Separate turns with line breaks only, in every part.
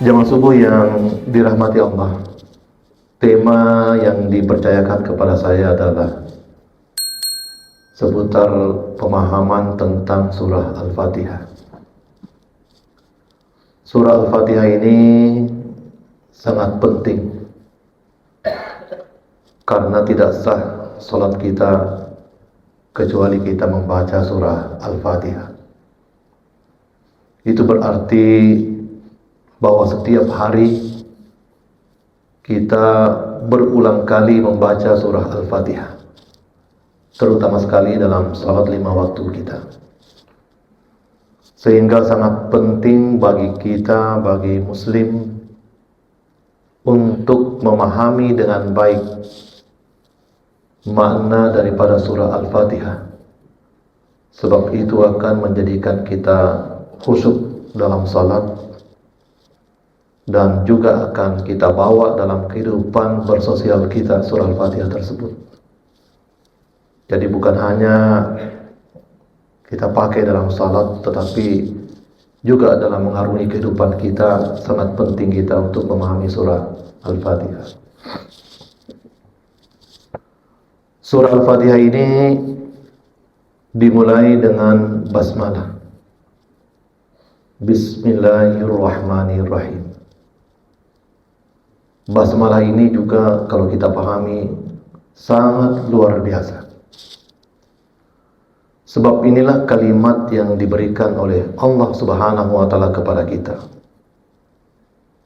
Jamaah subuh yang dirahmati Allah, tema yang dipercayakan kepada saya adalah seputar pemahaman tentang surah Al-Fatihah. Surah Al-Fatihah ini sangat penting karena tidak sah salat kita kecuali kita membaca surah Al-Fatihah. Itu berarti bahwa setiap hari kita berulang kali membaca surah Al-Fatihah, terutama sekali dalam salat 5 waktu kita. Sehingga sangat penting bagi kita, bagi muslim, untuk memahami dengan baik makna daripada surah Al-Fatihah. Sebab itu akan menjadikan kita khusyuk dalam salat, dan juga akan kita bawa dalam kehidupan bersosial kita surah Al-Fatihah tersebut. Jadi bukan hanya kita pakai dalam salat, tetapi juga dalam mengarungi kehidupan kita. Sangat penting kita untuk memahami surah Al-Fatihah. Surah Al-Fatihah ini dimulai dengan basmalah. Bismillahirrahmanirrahim. Basmalah ini juga kalau kita pahami sangat luar biasa. Sebab inilah kalimat yang diberikan oleh Allah Subhanahu wa Ta'ala kepada kita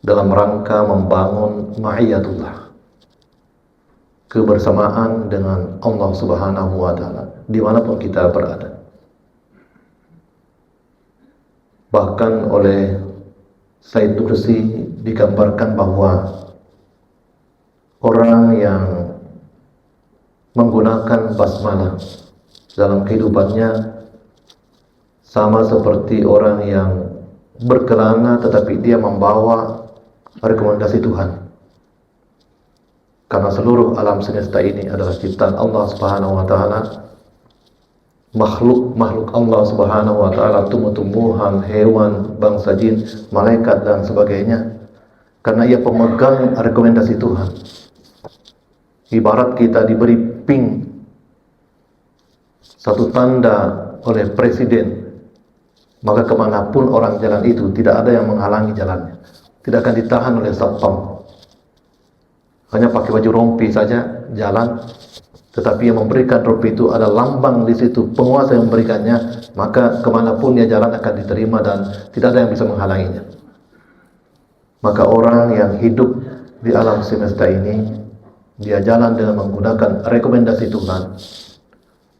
dalam rangka membangun ma'iyatullah, kebersamaan dengan Allah Subhanahu wa Ta'ala dimanapun kita berada. Bahkan oleh Said Nursi digambarkan bahwa orang yang menggunakan basmalah dalam kehidupannya sama seperti orang yang berkelana tetapi dia membawa rekomendasi Tuhan. Karena seluruh alam semesta ini adalah ciptaan Allah Subhanahu wa Ta'ala, makhluk Allah Subhanahu wa Ta'ala, tumbuh-tumbuhan, hewan, bangsa jin, malaikat dan sebagainya, karena ia pemegang rekomendasi Tuhan. Ibarat kita diberi ping, satu tanda oleh presiden, maka kemanapun orang jalan itu tidak ada yang menghalangi jalannya, tidak akan ditahan oleh satpam. Hanya pakai baju rompi saja jalan, tetapi yang memberikan rompi itu ada lambang di situ, penguasa yang memberikannya, maka kemanapun dia jalan akan diterima dan tidak ada yang bisa menghalanginya. Maka orang yang hidup di alam semesta ini, dia jalan dengan menggunakan rekomendasi Tuhan,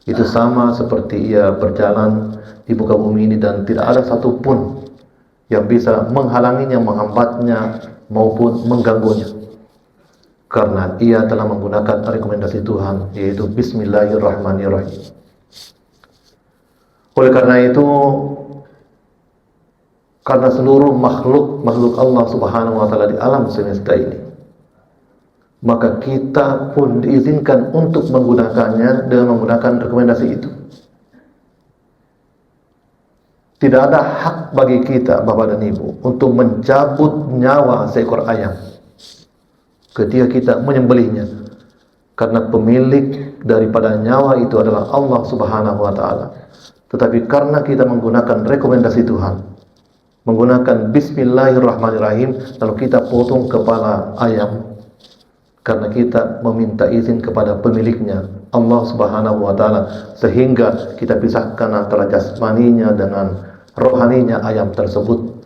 itu sama seperti ia berjalan di muka bumi ini dan tidak ada satupun yang bisa menghalanginya, menghambatnya maupun mengganggunya, karena ia telah menggunakan rekomendasi Tuhan, yaitu Bismillahirrahmanirrahim. Oleh karena itu, karena seluruh makhluk Allah Subhanahu wa Ta'ala di alam semesta ini, maka kita pun diizinkan untuk menggunakannya dengan menggunakan rekomendasi itu. Tidak ada hak bagi kita, Bapak dan Ibu, untuk mencabut nyawa seekor ayam ketika kita menyembelihnya, karena pemilik daripada nyawa itu adalah Allah Subhanahu wa Ta'ala. Tetapi karena kita menggunakan rekomendasi Tuhan, menggunakan Bismillahirrahmanirrahim, lalu kita potong kepala ayam, karena kita meminta izin kepada pemiliknya, Allah Subhanahu wa Ta'ala, sehingga kita pisahkan antara jasmaninya dengan rohaninya ayam tersebut.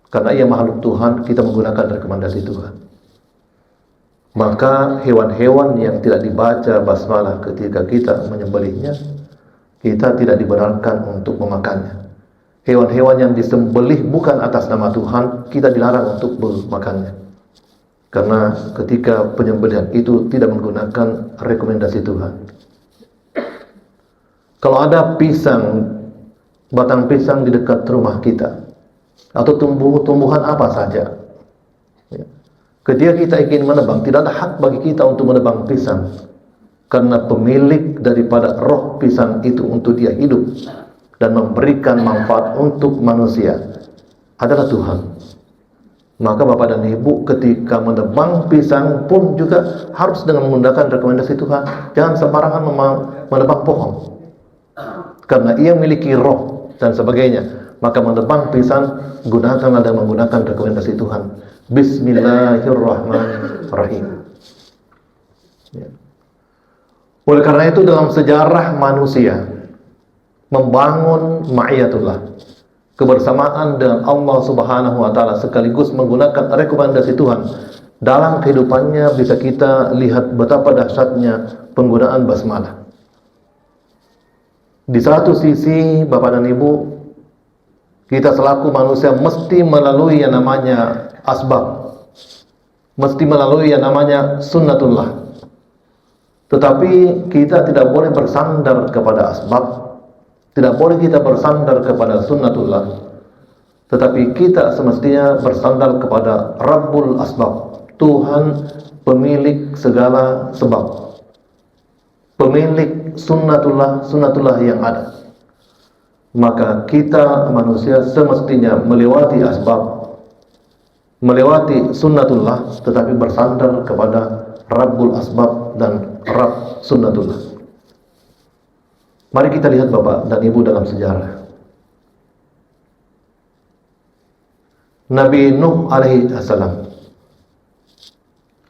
Karena ia makhluk Tuhan, kita menggunakan rekomendasi Tuhan. Maka hewan-hewan yang tidak dibaca basmalah ketika kita menyembelihnya, kita tidak dibenarkan untuk memakannya. Hewan-hewan yang disembelih bukan atas nama Tuhan, kita dilarang untuk memakannya. Karena ketika penyembelihan itu tidak menggunakan rekomendasi Tuhan. Kalau ada pisang, batang pisang di dekat rumah kita, atau tumbuhan apa saja, ketika kita ingin menebang, tidak ada hak bagi kita untuk menebang pisang, karena pemilik daripada roh pisang itu untuk dia hidup dan memberikan manfaat untuk manusia adalah Tuhan. Maka Bapak dan Ibu ketika menebang pisang pun juga harus dengan menggunakan rekomendasi Tuhan. Jangan sembarangan menebang pohon, karena ia memiliki roh dan sebagainya. Maka menebang pisang gunakanlah dengan menggunakan rekomendasi Tuhan. Bismillahirrahmanirrahim. Ya. Oleh karena itu dalam sejarah manusia membangun ma'iyatullah, kebersamaan dengan Allah Subhanahu wa taala sekaligus menggunakan rekomendasi Tuhan dalam kehidupannya, bisa kita lihat betapa dahsyatnya penggunaan basmalah. Di satu sisi Bapak dan Ibu, kita selaku manusia mesti melalui yang namanya asbab, mesti melalui yang namanya sunnatullah. Tetapi kita tidak boleh bersandar kepada asbab, tidak boleh kita bersandar kepada sunnatullah, tetapi kita semestinya bersandar kepada Rabbul Asbab, Tuhan pemilik segala sebab, pemilik sunnatullah yang ada. Maka kita manusia semestinya melewati asbab, melewati sunnatullah, tetapi bersandar kepada Rabbul Asbab dan Rabb Sunnatullah. Mari kita lihat Bapak dan Ibu dalam sejarah. Nabi Nuh alaihi salam,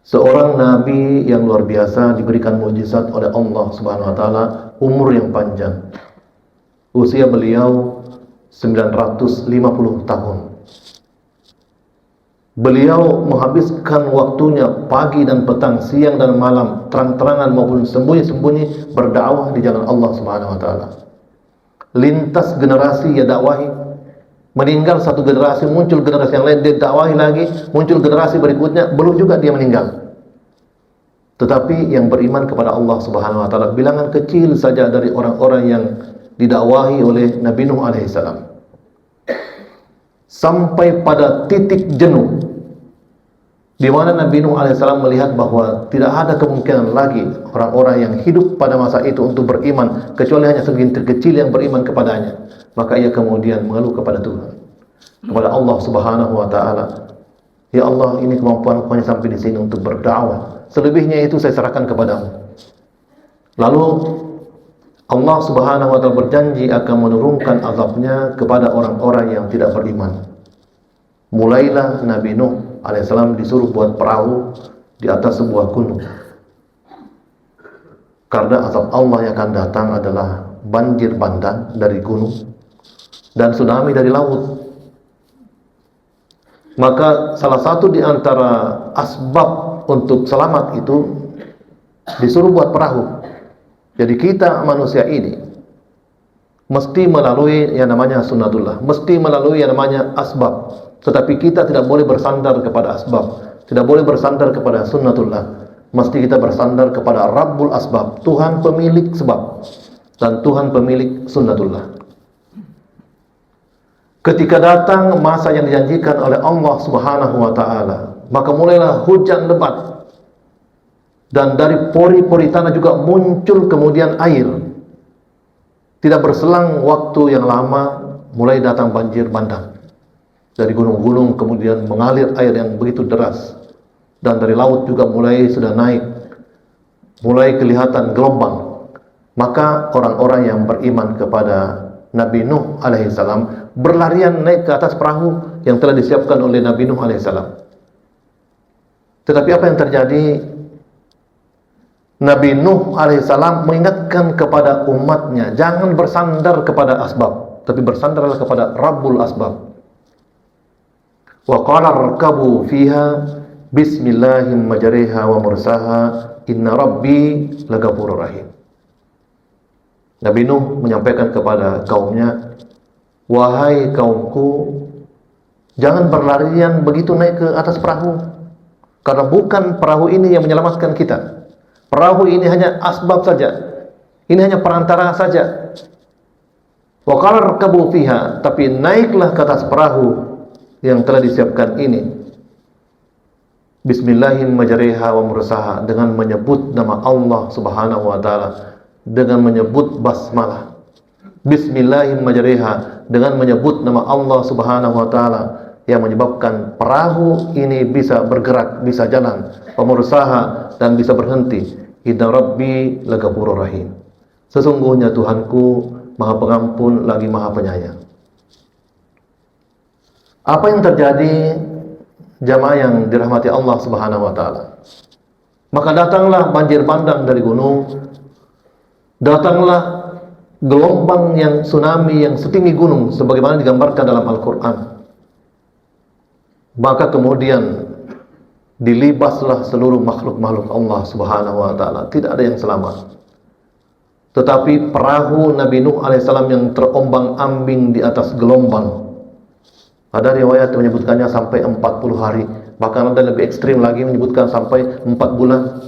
seorang nabi yang luar biasa, diberikan mukjizat oleh Allah Subhanahu wa taala, umur yang panjang. Usia beliau 950 tahun. Beliau menghabiskan waktunya pagi dan petang, siang dan malam, terang-terangan maupun sembunyi-sembunyi berdakwah di jalan Allah Subhanahu wa taala. Lintas generasi ia dakwahi, meninggal satu generasi, muncul generasi yang lain, dia dakwahi lagi, muncul generasi berikutnya, belum juga dia meninggal. Tetapi yang beriman kepada Allah Subhanahu wa taala bilangan kecil saja dari orang-orang yang didakwahi oleh Nabi Nuh alaihi salam. Sampai pada titik jenuh, di mana Nabi Nuh alaihissalam melihat bahwa tidak ada kemungkinan lagi orang-orang yang hidup pada masa itu untuk beriman, kecuali hanya segelintir kecil yang beriman kepadanya. Maka ia kemudian mengeluh kepada Tuhan, kepada Allah Subhanahu wa taala. Ya Allah, ini kemampuanku hanya sampai di sini untuk berdakwah. Selebihnya itu saya serahkan kepadamu. Lalu Allah Subhanahu wa taala berjanji akan menurunkan azabnya kepada orang-orang yang tidak beriman. Mulailah Nabi Nuh alaihissalam disuruh buat perahu di atas sebuah gunung. Karena azab Allah yang akan datang adalah banjir bandang dari gunung dan tsunami dari laut. Maka salah satu di antara asbab untuk selamat itu disuruh buat perahu. Jadi kita manusia ini mesti melalui yang namanya sunnatullah, mesti melalui yang namanya asbab. Tetapi kita tidak boleh bersandar kepada asbab, tidak boleh bersandar kepada sunnatullah. Mesti kita bersandar kepada Rabbul Asbab, Tuhan pemilik sebab, dan Tuhan pemilik sunnatullah. Ketika datang masa yang dijanjikan oleh Allah Subhanahu wa taala, maka mulailah hujan lebat. Dan dari pori-pori tanah juga muncul kemudian air. Tidak berselang waktu yang lama, mulai datang banjir bandang. Dari gunung-gunung kemudian mengalir air yang begitu deras. Dan dari laut juga mulai sudah naik, mulai kelihatan gelombang. Maka orang-orang yang beriman kepada Nabi Nuh alaihissalam berlarian naik ke atas perahu yang telah disiapkan oleh Nabi Nuh alaihissalam. Tetapi apa yang terjadi? Nabi Nuh alaihissalam mengingatkan kepada umatnya, jangan bersandar kepada asbab, tapi bersandarlah kepada Rabbul Asbab. Wa qala rkabu fiha bismillahim majariha wa mursaha inna rabbi lagafurur rahim. Nabi Nuh menyampaikan kepada kaumnya, wahai kaumku, jangan berlarian begitu naik ke atas perahu, karena bukan perahu ini yang menyelamatkan kita. Perahu ini hanya asbab saja, ini hanya perantara saja. Wa qala rkabu fiha, tapi naiklah ke atas perahu yang telah disiapkan ini. Bismillahim majariha wa mursaha, dengan menyebut nama Allah Subhanahu wa taala, dengan menyebut basmalah. Bismillahim majariha, dengan menyebut nama Allah Subhanahu wa taala, yang menyebabkan perahu ini bisa bergerak, bisa jalan, pemursaha dan bisa berhenti. Inna Rabbi lagafurur rahim. Sesungguhnya Tuhanku Maha Pengampun lagi Maha Penyayang. Apa yang terjadi jamaah yang dirahmati Allah Subhanahu wa taala? Maka datanglah banjir bandang dari gunung, datanglah gelombang yang tsunami yang setinggi gunung sebagaimana digambarkan dalam Al-Qur'an. Maka kemudian dilibaslah seluruh makhluk-makhluk Allah Subhanahu wa taala. Tidak ada yang selamat. Tetapi perahu Nabi Nuh alaihissalam yang terombang-ambing di atas gelombang. Ada riwayat yang menyebutkannya sampai 40 hari. Bahkan ada lebih ekstrim lagi menyebutkan sampai 4 bulan.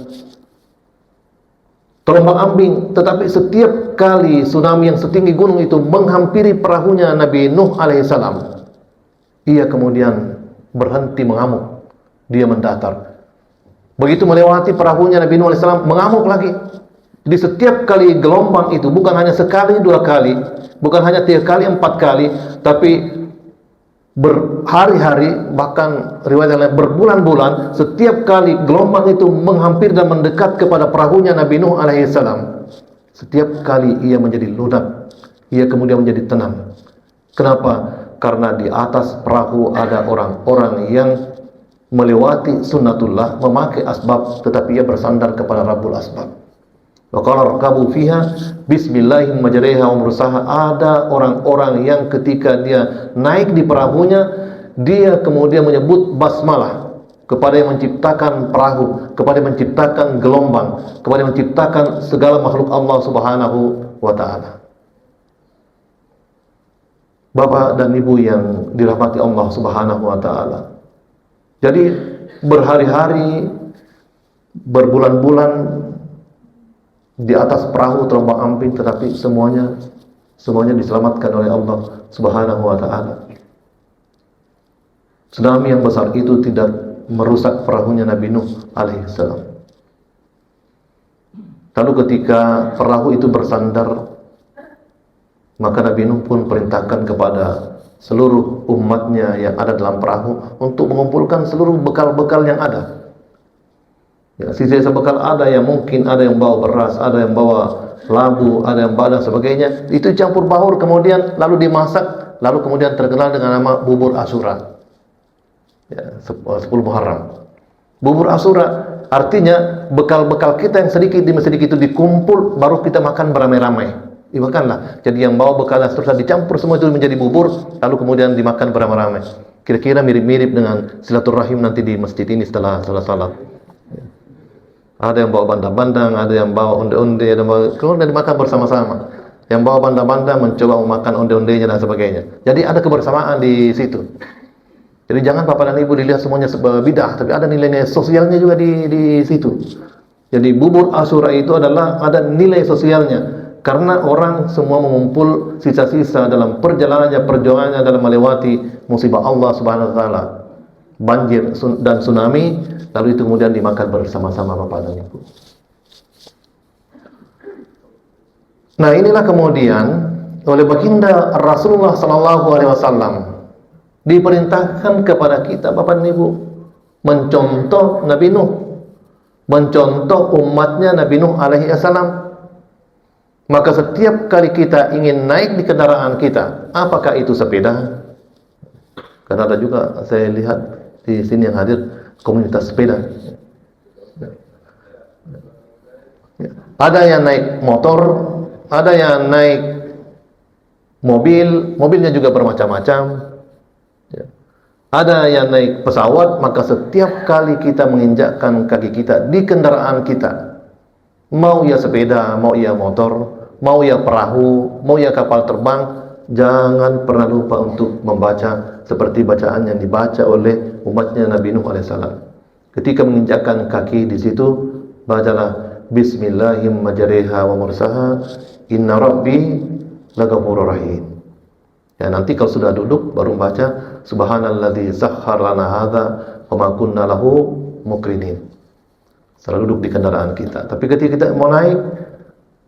Terombang-ambing, tetapi setiap kali tsunami yang setinggi gunung itu menghampiri perahunya Nabi Nuh alaihissalam, ia kemudian berhenti mengamuk, dia mendatar. Begitu melewati perahunya Nabi Nuh alaihissalam, mengamuk lagi. Jadi setiap kali gelombang itu bukan hanya sekali, 2 kali, bukan hanya 3 kali, 4 kali, tapi berhari-hari, bahkan riwayat lain berbulan-bulan, setiap kali gelombang itu menghampir dan mendekat kepada perahunya Nabi Nuh alaihissalam, setiap kali ia menjadi lunak, ia kemudian menjadi tenang. Kenapa? Karena di atas perahu ada orang-orang yang melewati sunnatullah, memakai asbab, tetapi ia bersandar kepada Rabbul Asbab. Wa qala rakabu fiha bismillahim majriha wa mursaha. Ada orang-orang yang ketika dia naik di perahunya, dia kemudian menyebut basmalah kepada yang menciptakan perahu, kepada yang menciptakan gelombang, kepada yang menciptakan segala makhluk Allah Subhanahu wa taala. Bapak dan Ibu yang dirahmati Allah Subhanahu wa taala. Jadi berhari-hari, berbulan-bulan di atas perahu terombang-ambing, tetapi semuanya diselamatkan oleh Allah Subhanahu wa taala. Tsunami yang besar itu tidak merusak perahunya Nabi Nuh alaihissalam. Lalu ketika perahu itu bersandar, maka Nabi Nuh pun perintahkan kepada seluruh umatnya yang ada dalam perahu untuk mengumpulkan seluruh bekal-bekal yang ada. Ya, sisa-sisa bekal ada yang mungkin ada yang bawa beras, ada yang bawa labu, ada yang bawa dan sebagainya. Itu campur baur kemudian lalu dimasak, lalu kemudian terkenal dengan nama bubur Asyura. Ya, 10 Muharram. Bubur Asyura artinya bekal-bekal kita yang sedikit demi sedikit itu dikumpul, baru kita makan beramai-ramai. Dimakanlah. Jadi yang bawa bekal dan seterusnya dicampur semua itu menjadi bubur, lalu kemudian dimakan beramai-ramai. Kira-kira mirip-mirip dengan silaturahim nanti di masjid ini setelah salat. Ada yang bawa bandang-bandang, ada yang bawa onde-onde, ada yang bawa, kemudian dimakan bersama-sama. Yang bawa bandang-bandang mencoba memakan onde-ondenya dan sebagainya. Jadi ada kebersamaan di situ. Jadi jangan Bapak dan Ibu dilihat semuanya sebagai bidah, tapi ada nilai-nilai sosialnya juga di situ. Jadi bubur Asyura itu adalah ada nilai sosialnya. Karena orang semua mengumpul sisa-sisa dalam perjalanannya, perjuangannya dalam melewati musibah Allah Subhanahu wa taala, banjir dan tsunami, lalu itu kemudian dimakan bersama-sama Bapak dan Ibu. Nah, inilah kemudian oleh baginda Rasulullah sallallahu alaihi wasallam diperintahkan kepada kita Bapak dan Ibu mencontoh Nabi Nuh, mencontoh umatnya Nabi Nuh alaihi salam. Maka setiap kali kita ingin naik di kendaraan kita, apakah itu sepeda? Karena ada juga saya lihat di sini yang hadir komunitas sepeda. Ada yang naik motor, ada yang naik mobil, mobilnya juga bermacam-macam. Ada yang naik pesawat. Maka setiap kali kita menginjakkan kaki kita di kendaraan kita, mau ia sepeda, mau ia motor, mau ia perahu, mau ia kapal terbang, jangan pernah lupa untuk membaca seperti bacaan yang dibaca oleh umatnya Nabi Nuh alaihissalam. Ketika menginjakkan kaki di situ, bacalah Bismillahim majriha wa mursaha, Inna Rabbi lagafurur rahim. Ya, nanti kalau sudah duduk baru baca Subhanalladzi sakhkhar lana hadza wa ma kunna lahu muqrinin. Setelah duduk di kendaraan kita. Tapi ketika kita mau naik,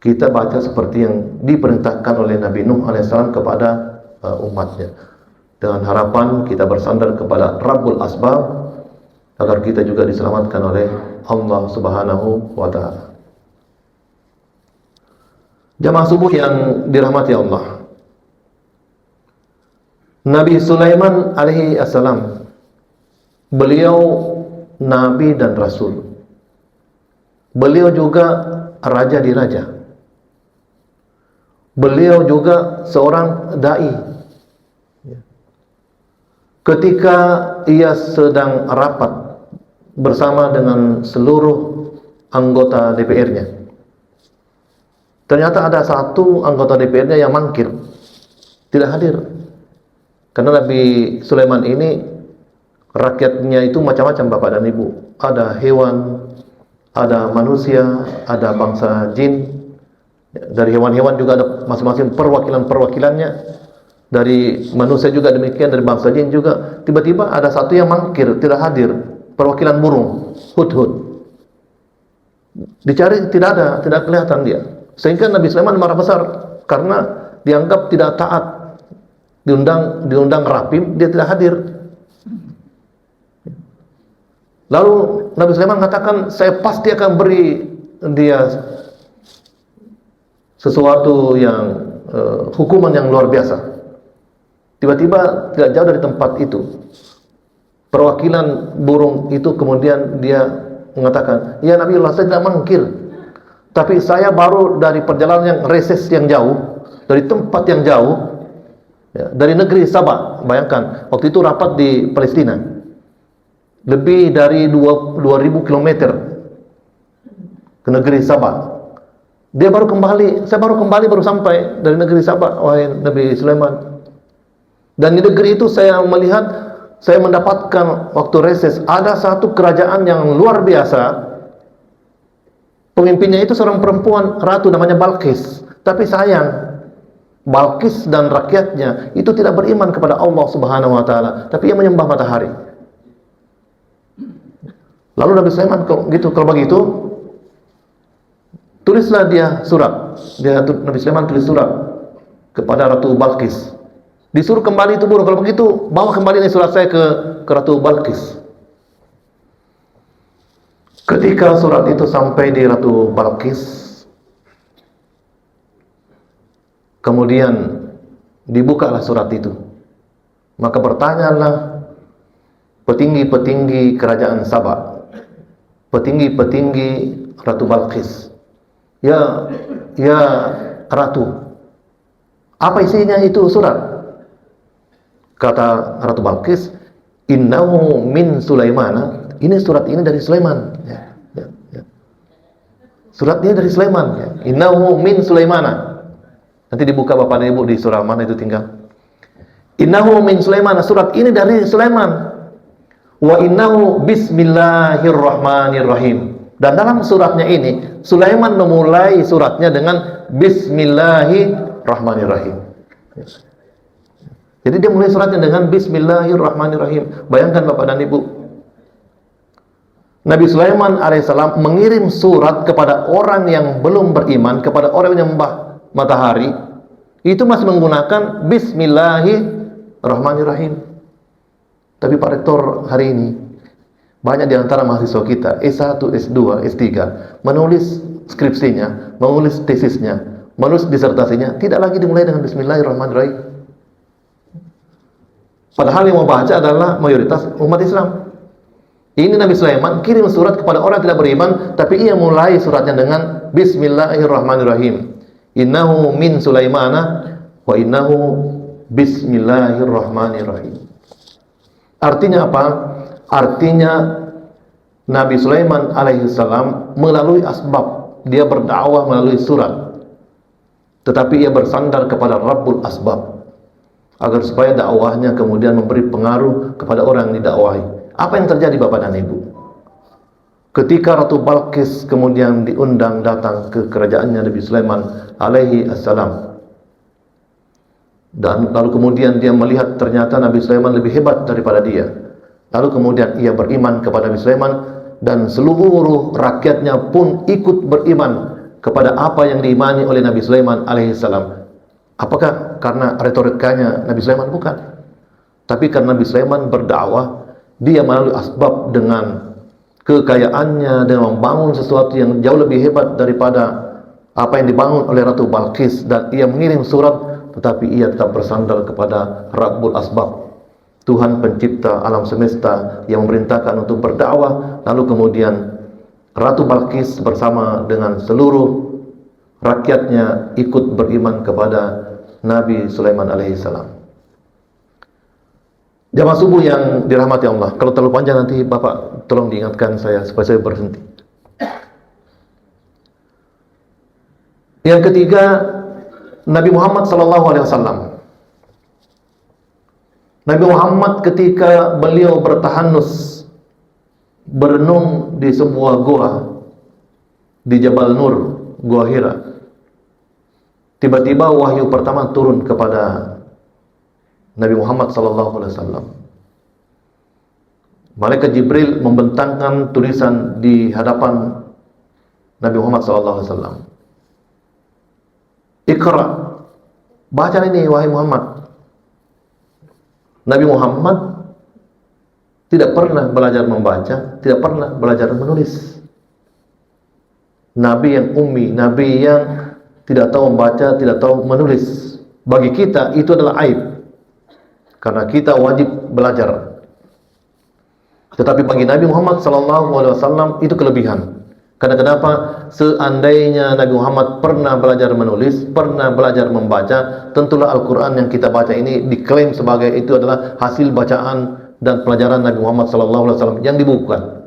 kita baca seperti yang diperintahkan oleh Nabi Nuh alaihissalam kepada umatnya. dengan harapan kita bersandar kepada Rabbul Asbab agar kita juga diselamatkan oleh Allah Subhanahu wa taala. Jamaah subuh yang dirahmati Allah, Nabi Sulaiman alaihi assalam, beliau nabi dan rasul. Beliau juga raja di raja. Beliau juga seorang dai. Ketika ia sedang rapat bersama dengan seluruh anggota DPR-nya, ternyata ada satu anggota DPR-nya yang mangkir, tidak hadir. Karena Nabi Sulaiman ini rakyatnya itu macam-macam Bapak dan Ibu. Ada hewan, ada manusia, ada bangsa jin. Dari hewan-hewan juga ada masing-masing perwakilan-perwakilannya. Dari manusia juga demikian, dari bangsa jin juga. Tiba-tiba ada satu yang mangkir, tidak hadir. Perwakilan burung, hudhud. Dicari tidak ada, tidak kelihatan dia. Sehingga Nabi Sulaiman marah besar karena dianggap tidak taat. Diundang rapim, dia tidak hadir. Lalu Nabi Sulaiman mengatakan, saya pasti akan beri dia sesuatu yang hukuman yang luar biasa. Tiba-tiba tidak jauh dari tempat itu, perwakilan burung itu kemudian dia mengatakan, ya Nabi Allah, saya tidak mangkir, tapi saya baru dari perjalanan yang reses yang jauh, dari tempat yang jauh, ya, dari negeri Sabah. Bayangkan, waktu itu rapat di Palestina, lebih dari 2000 km ke negeri Sabah. Dia baru kembali, saya baru sampai dari negeri Sabah, wahai Nabi Sulaiman. Dan di negeri itu saya mendapatkan waktu reses, ada satu kerajaan yang luar biasa. Pemimpinnya itu seorang perempuan ratu namanya Balqis. Tapi sayang, Balqis dan rakyatnya itu tidak beriman kepada Allah Subhanahu wa taala, tapi ia menyembah matahari. Lalu Nabi Sulaiman, kalau begitu tulislah dia surat. Nabi Sulaiman tulis surat kepada Ratu Balqis. Disuruh kembali itu burung, kalau begitu bawa kembali ini surat saya ke Ratu Balqis. Ketika surat itu sampai di Ratu Balqis, kemudian dibukalah surat itu. Maka bertanyalah petinggi-petinggi kerajaan Sabah, petinggi-petinggi Ratu Balqis, ya Ratu, apa isinya itu surat? Kata Ratu Balqis, innahu min Sulaiman. Ini surat ini dari Sulaiman. Ya. Surat ini dari Sulaiman. Ya. Innahu min Sulaiman. Nanti dibuka Bapak dan Ibu di surah mana itu tinggal. Innahu min Sulaiman. Surat ini dari Sulaiman. Wa innahu bismillahirrahmanirrahim. Dan dalam suratnya ini, Sulaiman memulai suratnya dengan bismillahirrahmanirrahim. Jadi dia mulai suratnya dengan bismillahirrahmanirrahim. Bayangkan Bapak dan Ibu, Nabi Sulaiman alaihissalam mengirim surat kepada orang yang belum beriman, kepada orang yang menyembah matahari, itu masih menggunakan bismillahirrahmanirrahim. Tapi Pak Rektor hari ini, banyak di antara mahasiswa kita S1, S2, S3 menulis skripsinya, menulis tesisnya, menulis disertasinya tidak lagi dimulai dengan bismillahirrahmanirrahim. Padahal yang membaca adalah mayoritas umat Islam. Ini Nabi Sulaiman kirim surat kepada orang yang tidak beriman, tapi ia mulai suratnya dengan bismillahirrahmanirrahim. Innahu min Sulaimana wa innahu bismillahirrahmanirrahim. Artinya apa? Artinya Nabi Sulaiman alaihissalam melalui asbab, dia berdakwah melalui surat, tetapi ia bersandar kepada Rabbul Asbab, agar supaya dakwahnya kemudian memberi pengaruh kepada orang yang didakwahi. Apa yang terjadi Bapak dan Ibu? Ketika Ratu Balqis kemudian diundang datang ke kerajaannya Nabi Sulaiman alaihi assalam, dan lalu kemudian dia melihat ternyata Nabi Sulaiman lebih hebat daripada dia. Lalu kemudian ia beriman kepada Nabi Sulaiman, dan seluruh rakyatnya pun ikut beriman kepada apa yang diimani oleh Nabi Sulaiman alaihi salam. Apakah karena retorikanya Nabi Sulaiman? Bukan. Tapi karena Nabi Sulaiman berdakwah, dia melalui asbab dengan kekayaannya, dengan membangun sesuatu yang jauh lebih hebat daripada apa yang dibangun oleh Ratu Balqis, dan ia mengirim surat, tetapi ia tetap bersandar kepada Rabbul Asbab, Tuhan pencipta alam semesta yang memerintahkan untuk berdakwah. Lalu kemudian Ratu Balqis bersama dengan seluruh rakyatnya ikut beriman kepada Nabi Sulaiman alaihissalam. Jamaah subuh yang dirahmati Allah, kalau terlalu panjang nanti Bapak tolong diingatkan saya supaya saya berhenti. Yang ketiga, Nabi Muhammad SAW. Nabi Muhammad ketika beliau bertahanus berenung di sebuah gua di Jabal Nur, Gua Hira, tiba-tiba wahyu pertama turun kepada Nabi Muhammad SAW. Malaikat Jibril membentangkan tulisan di hadapan Nabi Muhammad SAW. Iqra, baca ini wahai Muhammad. Nabi Muhammad tidak pernah belajar membaca, tidak pernah belajar menulis. Nabi yang ummi, Nabi yang tidak tahu membaca, tidak tahu menulis. Bagi kita itu adalah aib, karena kita wajib belajar. Tetapi bagi Nabi Muhammad SAW itu kelebihan. Karena kenapa? Seandainya Nabi Muhammad pernah belajar menulis, pernah belajar membaca, tentulah Al-Quran yang kita baca ini diklaim sebagai itu adalah hasil bacaan dan pelajaran Nabi Muhammad SAW yang dibukukan.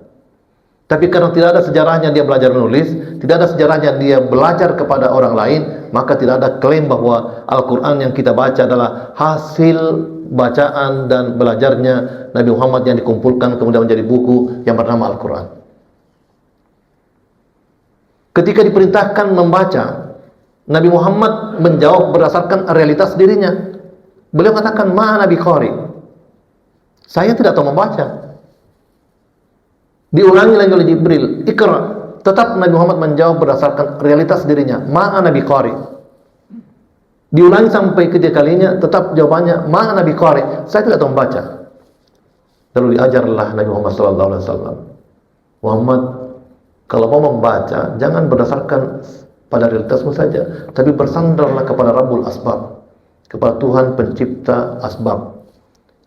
Tapi karena tidak ada sejarahnya dia belajar menulis, tidak ada sejarahnya dia belajar kepada orang lain, maka tidak ada klaim bahwa Al-Quran yang kita baca adalah hasil bacaan dan belajarnya Nabi Muhammad yang dikumpulkan kemudian menjadi buku yang bernama Al-Quran. Ketika diperintahkan membaca, Nabi Muhammad menjawab berdasarkan realitas dirinya. Beliau mengatakan, "Ma Nabi Qari." Saya tidak tahu membaca. Diulangi lagi oleh Jibril, "Iqra." Tetap Nabi Muhammad menjawab berdasarkan realitas dirinya, "Ma Nabi Qari." Diulangi sampai ketiga kalinya, tetap jawabannya, "Ma Nabi Qari." Saya tidak tahu membaca. Lalu diajarlah Nabi Muhammad SAW. Muhammad, kalau mau membaca, jangan berdasarkan pada realitasmu saja, tapi bersandarlah kepada Rabbul Asbab, kepada Tuhan pencipta asbab.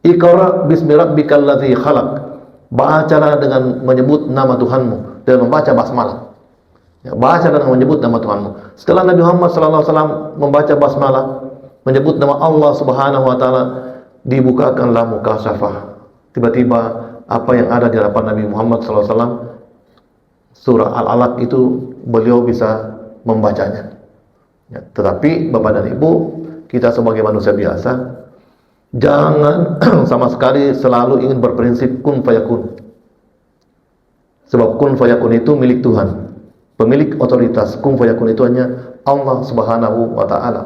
Iqra bismi rabbikal ladzi khalaq. Bacalah dengan menyebut nama Tuhanmu, dan membaca basmalah. Ya, baca dengan menyebut nama Tuhanmu. Setelah Nabi Muhammad SAW membaca basmalah, menyebut nama Allah Subhanahu Wa Taala, dibukakanlah mukasyafah. Tiba-tiba apa yang ada di hadapan Nabi Muhammad SAW, surah Al-Alaq itu beliau bisa membacanya. Ya, tetapi Bapak dan Ibu, kita sebagai manusia biasa, jangan sama sekali selalu ingin berprinsip kun fayakun. Sebab kun fayakun itu milik Tuhan. Pemilik otoritas kun fayakun itu hanya Allah Subhanahu Wa Ta'ala.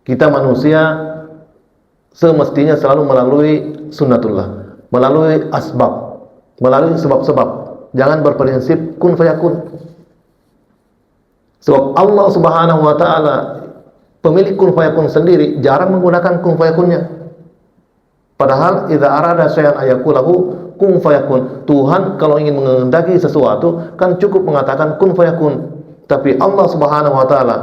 Kita manusia semestinya selalu melalui sunnatullah, melalui asbab, melalui sebab-sebab. Jangan berprinsip kun fayakun. Sebab Allah Subhanahu Wa Ta'ala, pemilik kun fayakun sendiri, jarang menggunakan kun fayakunnya. Padahal idza arada syai'an ayakulahu kun fayakun. Tuhan kalau ingin menghendaki sesuatu kan cukup mengatakan kun fayakun. Tapi Allah Subhanahu Wa Ta'ala,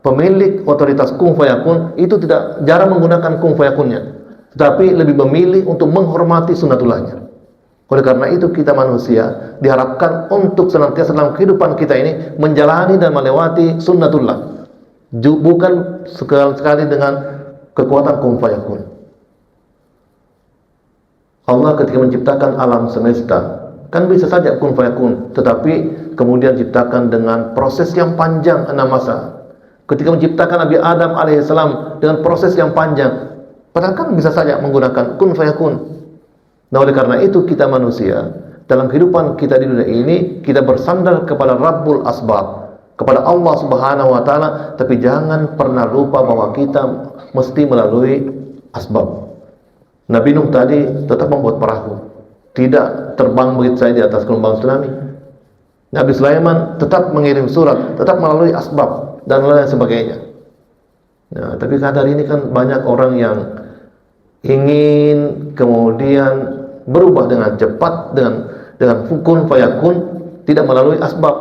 pemilik otoritas kun fayakun, itu tidak jarang menggunakan kun fayakunnya, tetapi lebih memilih untuk menghormati sunnatullahnya. Oleh karena itu kita manusia diharapkan untuk senantiasa dalam kehidupan kita ini menjalani dan melewati sunnatullah, bukan sekali-sekali dengan kekuatan kun fayakun. Allah ketika menciptakan alam semesta kan bisa saja kun fayakun, tetapi kemudian ciptakan dengan proses yang panjang 6 masa. Ketika menciptakan Nabi Adam alaihissalam dengan proses yang panjang, padahal kan bisa saja menggunakan kun fayakun. Nah, oleh karena itu kita manusia dalam kehidupan kita di dunia ini, kita bersandar kepada Rabbul Asbab, kepada Allah Subhanahu Wa Ta'ala, tapi jangan pernah lupa bahwa kita mesti melalui asbab. Nabi Nuh tadi tetap membuat perahu, tidak terbang begitu saja di atas gelombang tsunami. Nabi Sulaiman tetap mengirim surat, tetap melalui asbab dan lain sebagainya. Nah, tapi kadang ini kan banyak orang yang ingin kemudian berubah dengan cepat, dengan kun fayakun, tidak melalui asbab,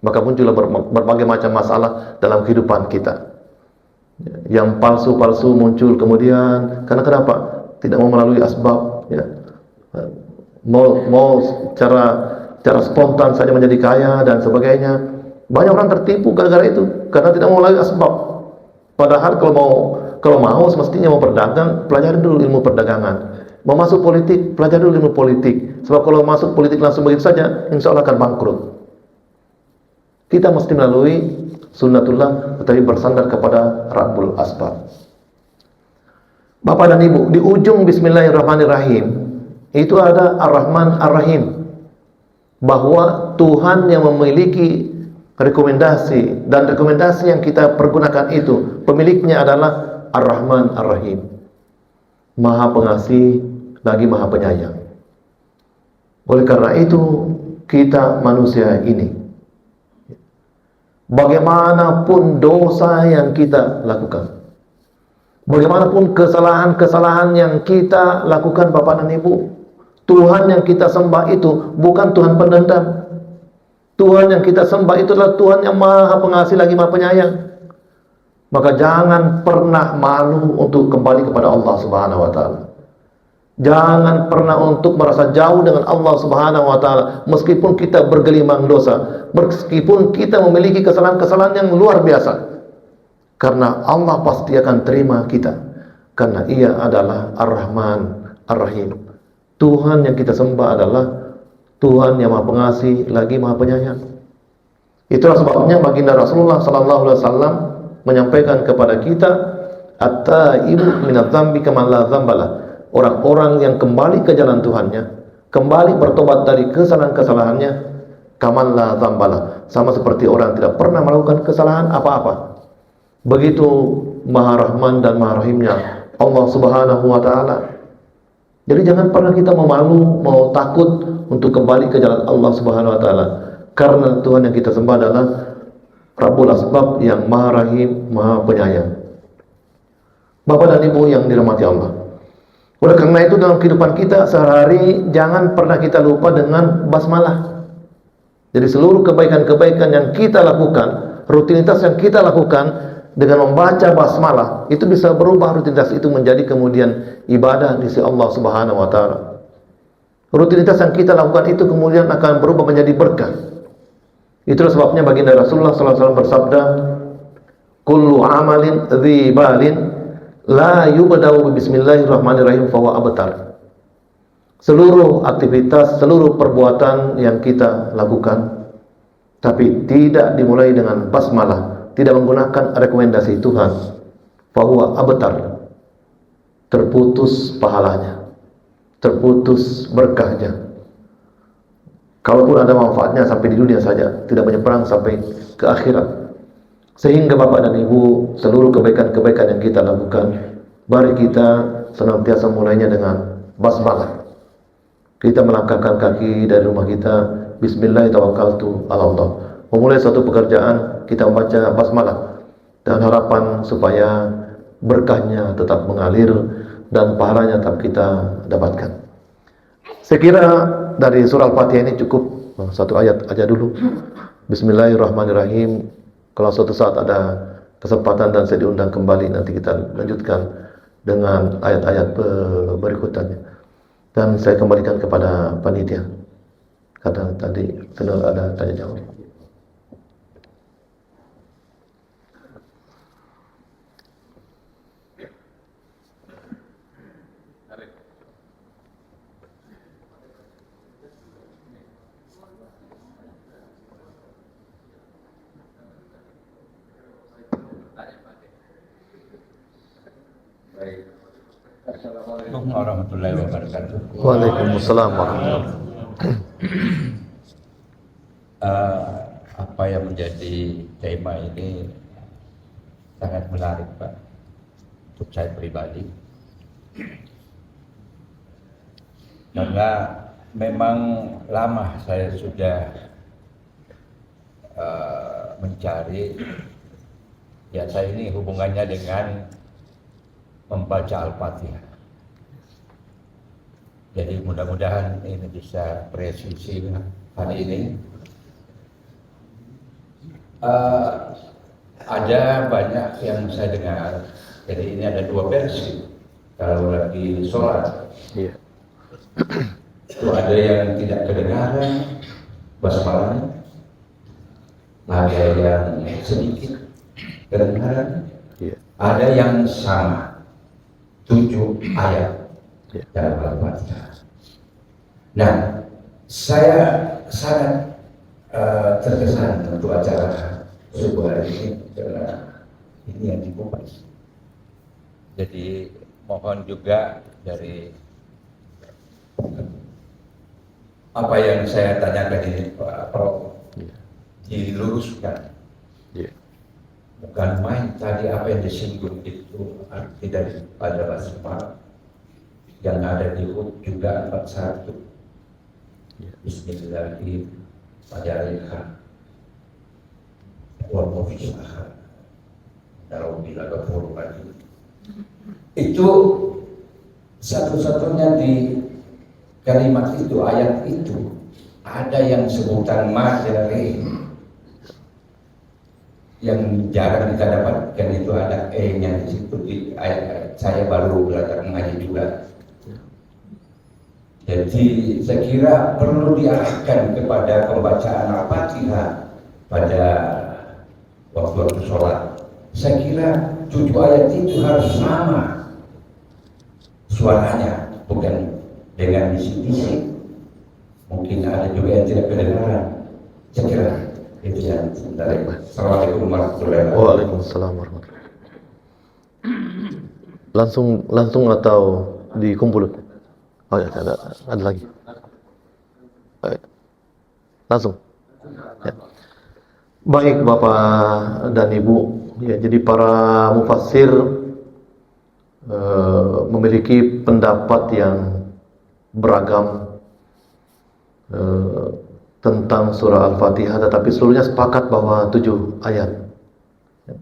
maka muncullah berbagai macam masalah dalam kehidupan kita. Yang palsu-palsu muncul kemudian karena kenapa? Tidak mau melalui asbab, ya. Mau cara spontan saja menjadi kaya dan sebagainya. Banyak orang tertipu gara-gara itu karena tidak mau melalui asbab. Padahal kalau mau semestinya mau berdagang, pelajari dulu ilmu perdagangan. Mau masuk politik, pelajari dulu ilmu politik. Sebab kalau masuk politik langsung begitu saja, insya Allah akan bangkrut. Kita mesti melalui sunnatullah, tetapi bersandar kepada Rabbul Asbab. Bapak dan Ibu, di ujung Bismillahirrahmanirrahim itu ada Ar-Rahman Ar-Rahim, bahwa Tuhan yang memiliki rekomendasi, dan rekomendasi yang kita pergunakan itu pemiliknya adalah Ar-Rahman Ar-Rahim, Maha Pengasih lagi Maha Penyayang. Oleh karena itu kita manusia ini, bagaimanapun dosa yang kita lakukan, bagaimanapun kesalahan-kesalahan yang kita lakukan Bapak dan Ibu, Tuhan yang kita sembah itu bukan Tuhan pendendam. Tuhan yang kita sembah itu adalah Tuhan yang Maha Pengasih lagi Maha Penyayang. Maka jangan pernah malu untuk kembali kepada Allah Subhanahu wa taala. Jangan pernah untuk merasa jauh dengan Allah Subhanahu wa taala meskipun kita bergelimang dosa, meskipun kita memiliki kesalahan-kesalahan yang luar biasa. Karena Allah pasti akan terima kita, karena Ia adalah Ar-Rahman Ar-Rahim. Tuhan yang kita sembah adalah Tuhan yang Maha Pengasih lagi Maha Penyayang. Itulah sebabnya baginda Rasulullah sallallahu alaihi wasallam menyampaikan kepada kita, at-taibu minadz-dzambi kaman la dzambalah. Orang-orang yang kembali ke jalan Tuhannya, kembali bertobat dari kesalahan-kesalahannya, kaman la dzambalah, sama seperti orang tidak pernah melakukan kesalahan apa-apa. Begitu Maha Rahman dan Maha Rahimnya Allah Subhanahu wa taala. Jadi jangan pernah kita mau mau takut untuk kembali ke jalan Allah Subhanahu wa taala, karena Tuhan yang kita sembah adalah Rabbul Asbab yang Maha Rahim, Maha Penyayang. Bapak dan Ibu yang dirahmati Allah. Oleh karena itu dalam kehidupan kita sehari-hari jangan pernah kita lupa dengan basmalah. Jadi seluruh kebaikan-kebaikan yang kita lakukan, rutinitas yang kita lakukan, dengan membaca basmalah itu bisa berubah rutinitas itu menjadi kemudian ibadah di sisi Allah Subhanahu wa taala. Rutinitas yang kita lakukan itu kemudian akan berubah menjadi berkah. Itulah sebabnya baginda Rasulullah sallallahu alaihi wasallam bersabda, "Kullu amalin dzibalin la yubda'u bismillahirrahmanirrahim fahuwa abtar." Seluruh aktivitas, seluruh perbuatan yang kita lakukan tapi tidak dimulai dengan basmalah, tidak menggunakan rekomendasi Tuhan, fahuwa abtar, terputus pahalanya, terputus berkahnya. Kalaupun ada manfaatnya sampai di dunia saja, tidak menyeberang sampai ke akhirat. Sehingga Bapak dan Ibu, seluruh kebaikan-kebaikan yang kita lakukan, mari kita senantiasa mulainya dengan basmalah. Kita melangkahkan kaki dari rumah kita, Bismillahirrahmanirrahim. Memulai suatu pekerjaan, kita membaca basmalah dan harapan supaya berkahnya tetap mengalir dan pahalanya tetap kita dapatkan. Saya kira dari surah Al-Fatihah ini cukup satu ayat aja dulu. Bismillahirrahmanirrahim. Kalau suatu saat ada kesempatan dan saya diundang kembali, nanti kita lanjutkan dengan ayat-ayat berikutnya. Dan saya kembalikan kepada panitia, karena tadi sudah ada tanya jawab.
Assalamualaikum warahmatullahi wabarakatuh.
Waalaikumsalam warahmatullahi wabarakatuh.
Apa yang menjadi tema ini sangat menarik, Pak, untuk saya pribadi, karena memang lama saya sudah mencari, ya saya ini hubungannya dengan membaca Al-Fatihah. Jadi mudah-mudahan ini bisa presisi hari ini. Ada banyak yang saya dengar, jadi ini ada dua versi. Kalau lagi sholat,
Iya.
itu ada yang tidak kedengaran basmalahnya, ada yang sedikit kedengaran,
Iya.
ada yang sama 7 ayat
Iya.
dalam Al-Fatihah. Nah, saya sangat terkesan untuk acara subuh hari ini karena ini yang dikupas. Jadi mohon juga dari apa yang saya tanyakan ini Pak Prof
Iya.
diluruskan.
Iya.
Bukan main tadi apa yang disinggung itu arti dari pada basmalah yang ada di HUT juga 41.
Iya.
Bismillahirrahmanirrahim. Wa mufisaha. Darabila ghafurur rahim. Itu satu-satunya di kalimat itu, ayat itu ada yang sebutan majari yang jarang kita dapatkan, itu ada E-nya di situ di ayat. Saya baru belajar mengaji juga. Jadi saya kira perlu diarahkan kepada pembacaan Al-Fatihah pada waktu sholat. Saya kira 7 ayat itu harus sama suaranya, bukan dengan bisik-bisik. Mungkin ada juga yang tidak kedengaran. Saya kira itu yang dari. Assalamualaikum warahmatullahi wabarakatuh.
Waalaikumsalam warahmatullahi wabarakatuh. Langsung atau dikumpul? Oh ya, ada lagi. Baik. Langsung. Ya. Baik Bapak dan Ibu, ya, jadi para mufassir memiliki pendapat yang beragam tentang surah Al-Fatihah, tetapi seluruhnya sepakat bahwa 7 ayat.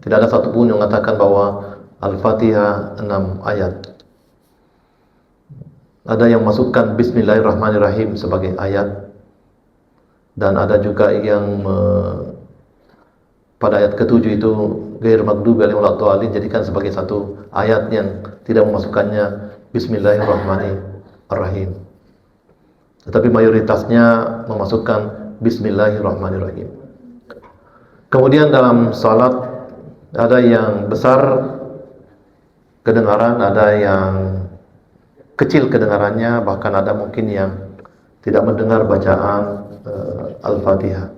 Tidak ada satupun yang mengatakan bahwa Al-Fatihah 6 ayat. Ada yang masukkan Bismillahirrahmanirrahim sebagai ayat, dan ada juga yang pada ayat ke-7 itu ghairil maghdubi alaihim waladdallin jadikan sebagai satu ayat yang tidak memasukkannya Bismillahirrahmanirrahim. Tetapi mayoritasnya memasukkan Bismillahirrahmanirrahim. Kemudian dalam salat ada yang besar kedengaran, ada yang kecil kedengarannya, bahkan ada mungkin yang tidak mendengar bacaan Al-Fatihah.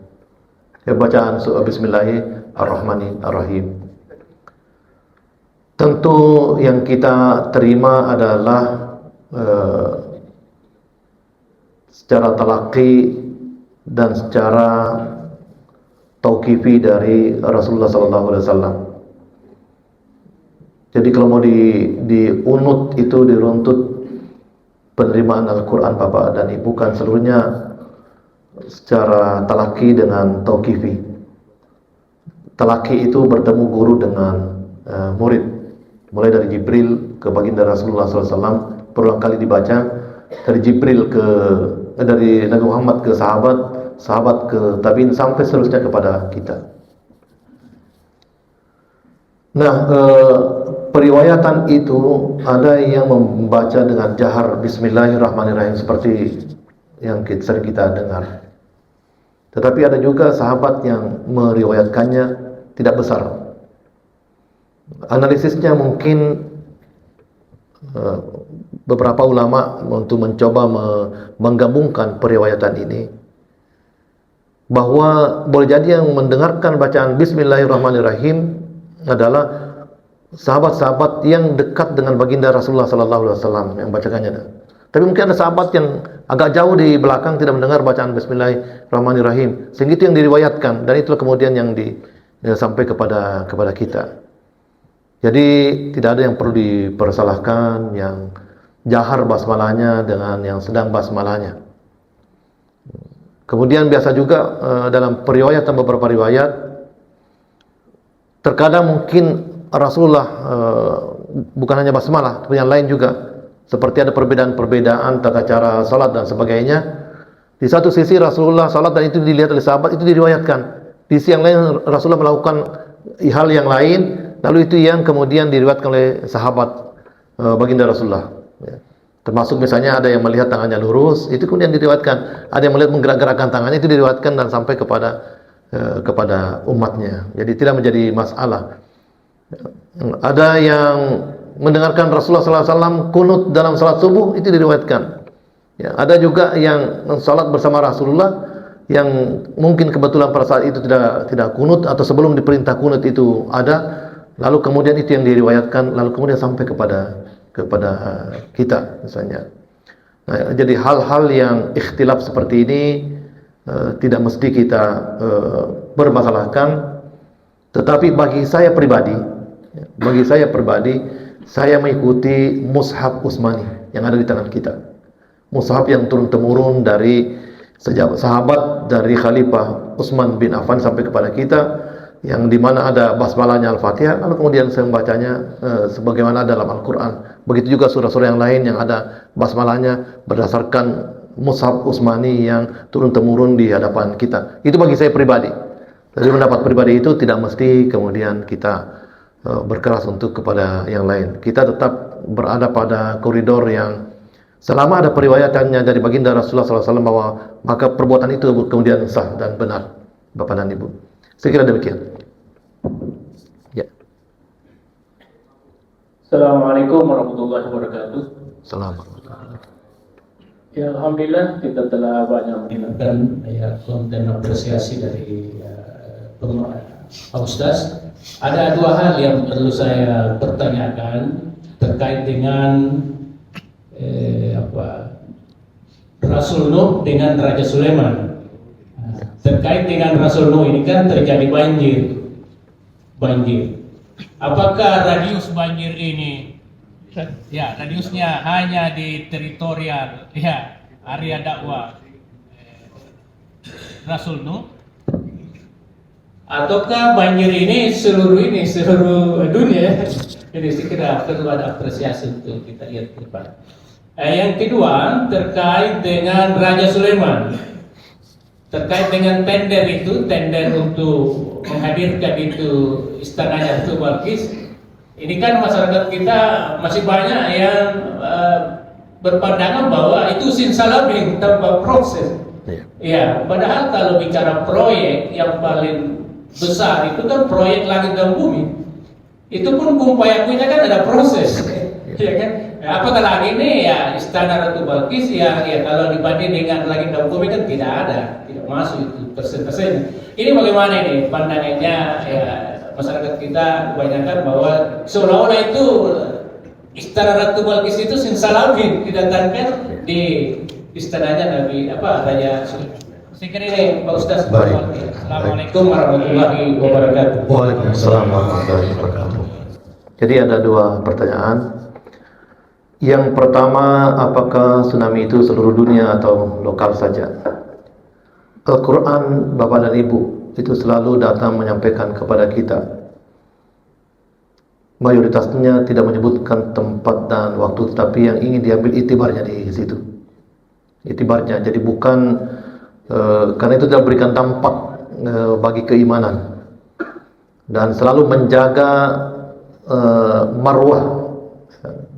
Ya, bacaan Bismillahirrahmanirrahim. Tentu yang kita terima adalah secara talaqi dan secara tauqifi dari Rasulullah SAW. Jadi kalau mau diunut itu, diruntut penerimaan Al-Quran Bapak dan Ibu, kan seluruhnya secara talaki dengan tauqifi. Talaki itu bertemu guru dengan murid, mulai dari Jibril ke baginda Rasulullah SAW, berulang kali dibaca dari Jibril dari Nabi Muhammad ke sahabat, sahabat ke tabi'in, sampai seterusnya kepada kita. Nah, periwayatan itu ada yang membaca dengan jahar Bismillahirrahmanirrahim seperti yang sering kita dengar. Tetapi ada juga sahabat yang meriwayatkannya tidak besar. Analisisnya mungkin beberapa ulama untuk mencoba menggabungkan periwayatan ini, bahwa boleh jadi yang mendengarkan bacaan Bismillahirrahmanirrahim adalah sahabat-sahabat yang dekat dengan baginda Rasulullah SAW yang bacakannya. Tapi mungkin ada sahabat yang agak jauh di belakang tidak mendengar bacaan Bismillahirrahmanirrahim, sehingga itu yang diriwayatkan, dan itulah kemudian yang sampai kepada kita. Jadi tidak ada yang perlu dipersalahkan yang jahar basmalahnya dengan yang sedang basmalahnya. Kemudian biasa juga dalam periwayatan beberapa riwayat, terkadang mungkin Rasulullah bukan hanya basmalah, tapi yang lain juga seperti ada perbedaan-perbedaan tata cara salat dan sebagainya. Di satu sisi Rasulullah salat dan itu dilihat oleh sahabat, itu diriwayatkan. Di sisi yang lain Rasulullah melakukan hal yang lain, lalu itu yang kemudian diriwayatkan oleh sahabat baginda Rasulullah. Ya. Termasuk misalnya ada yang melihat tangannya lurus, itu kemudian diriwayatkan. Ada yang melihat menggerak-gerakkan tangannya, itu diriwayatkan dan sampai kepada umatnya. Jadi tidak menjadi masalah. Ada yang mendengarkan Rasulullah SAW kunut dalam salat subuh, itu diriwayatkan. Ya, ada juga yang salat bersama Rasulullah yang mungkin kebetulan pada saat itu tidak kunut atau sebelum diperintah kunut itu ada, lalu kemudian itu yang diriwayatkan, lalu kemudian sampai kepada kita misalnya. Nah, jadi hal-hal yang ikhtilaf seperti ini tidak mesti kita bermasalahkan. Tetapi bagi saya pribadi, saya mengikuti mushaf Utsmani yang ada di tangan kita. Mushaf yang turun-temurun dari sejak sahabat, dari Khalifah Utsman bin Affan sampai kepada kita, yang dimana ada basmalahnya Al-Fatihah, lalu kemudian saya membacanya sebagaimana dalam Al-Quran. Begitu juga surah-surah yang lain yang ada basmalahnya berdasarkan mushaf Utsmani yang turun-temurun di hadapan kita. Itu bagi saya pribadi. Dari pendapat pribadi itu tidak mesti kemudian kita berkeras untuk kepada yang lain. Kita tetap berada pada koridor yang selama ada periwayatannya dari baginda Rasulullah SAW bahwa maka perbuatan itu kemudian sah dan benar, Bapak dan Ibu. Saya kira demikian. Ya.
Assalamualaikum warahmatullahi wabarakatuh.
Assalamualaikum.
Ya, alhamdulillah kita telah banyak mendengarkan konten apresiasi dari Pak Ustaz. Ada dua hal yang perlu saya pertanyakan terkait dengan Rasul Nuh dengan Raja Sulaiman. Terkait dengan Rasul Nuh ini kan terjadi banjir. Apakah radius banjir ini, ya radiusnya hanya di teritorial, ya area dakwah Rasul Nuh, ataukah banjir ini seluruh dunia? Jadi saya kira perlu ada apresiasi untuk kita lihat ke depan. Yang kedua terkait dengan Raja Sulaiman. Terkait dengan tender untuk menghadirkan itu istananya Ratu Balqis, ini kan masyarakat kita masih banyak yang berpandangan bahwa itu simsalabim tanpa proses. Ya, padahal kalau bicara proyek yang paling besar itu kan proyek langit dan bumi. Itu pun kumpayakunya kan ada proses, ya kan? Apatah lagi ini ya istana Ratu Balqis ya kalau dibanding dengan langit dan bumi kan tidak masuk itu persen-persen. Ini bagaimana ini pandangannya ya masyarakat kita kebanyakan bahwa seolah-olah itu istana Ratu Balqis itu simsalabim didatangkan di istananya Raja Sulaiman. Saya kira ini Pak Ustaz. Assalamualaikum warahmatullahi wabarakatuh.
Waalaikumsalam warahmatullahi wabarakatuh. Jadi ada dua pertanyaan. Yang pertama, apakah tsunami itu seluruh dunia atau lokal saja? Al-Quran, Bapak dan Ibu, itu selalu datang menyampaikan kepada kita. Mayoritasnya tidak menyebutkan tempat dan waktu, tetapi yang ingin diambil itibarnya di situ. Itibarnya, jadi bukan karena itu tidak berikan dampak bagi keimanan dan selalu menjaga marwah,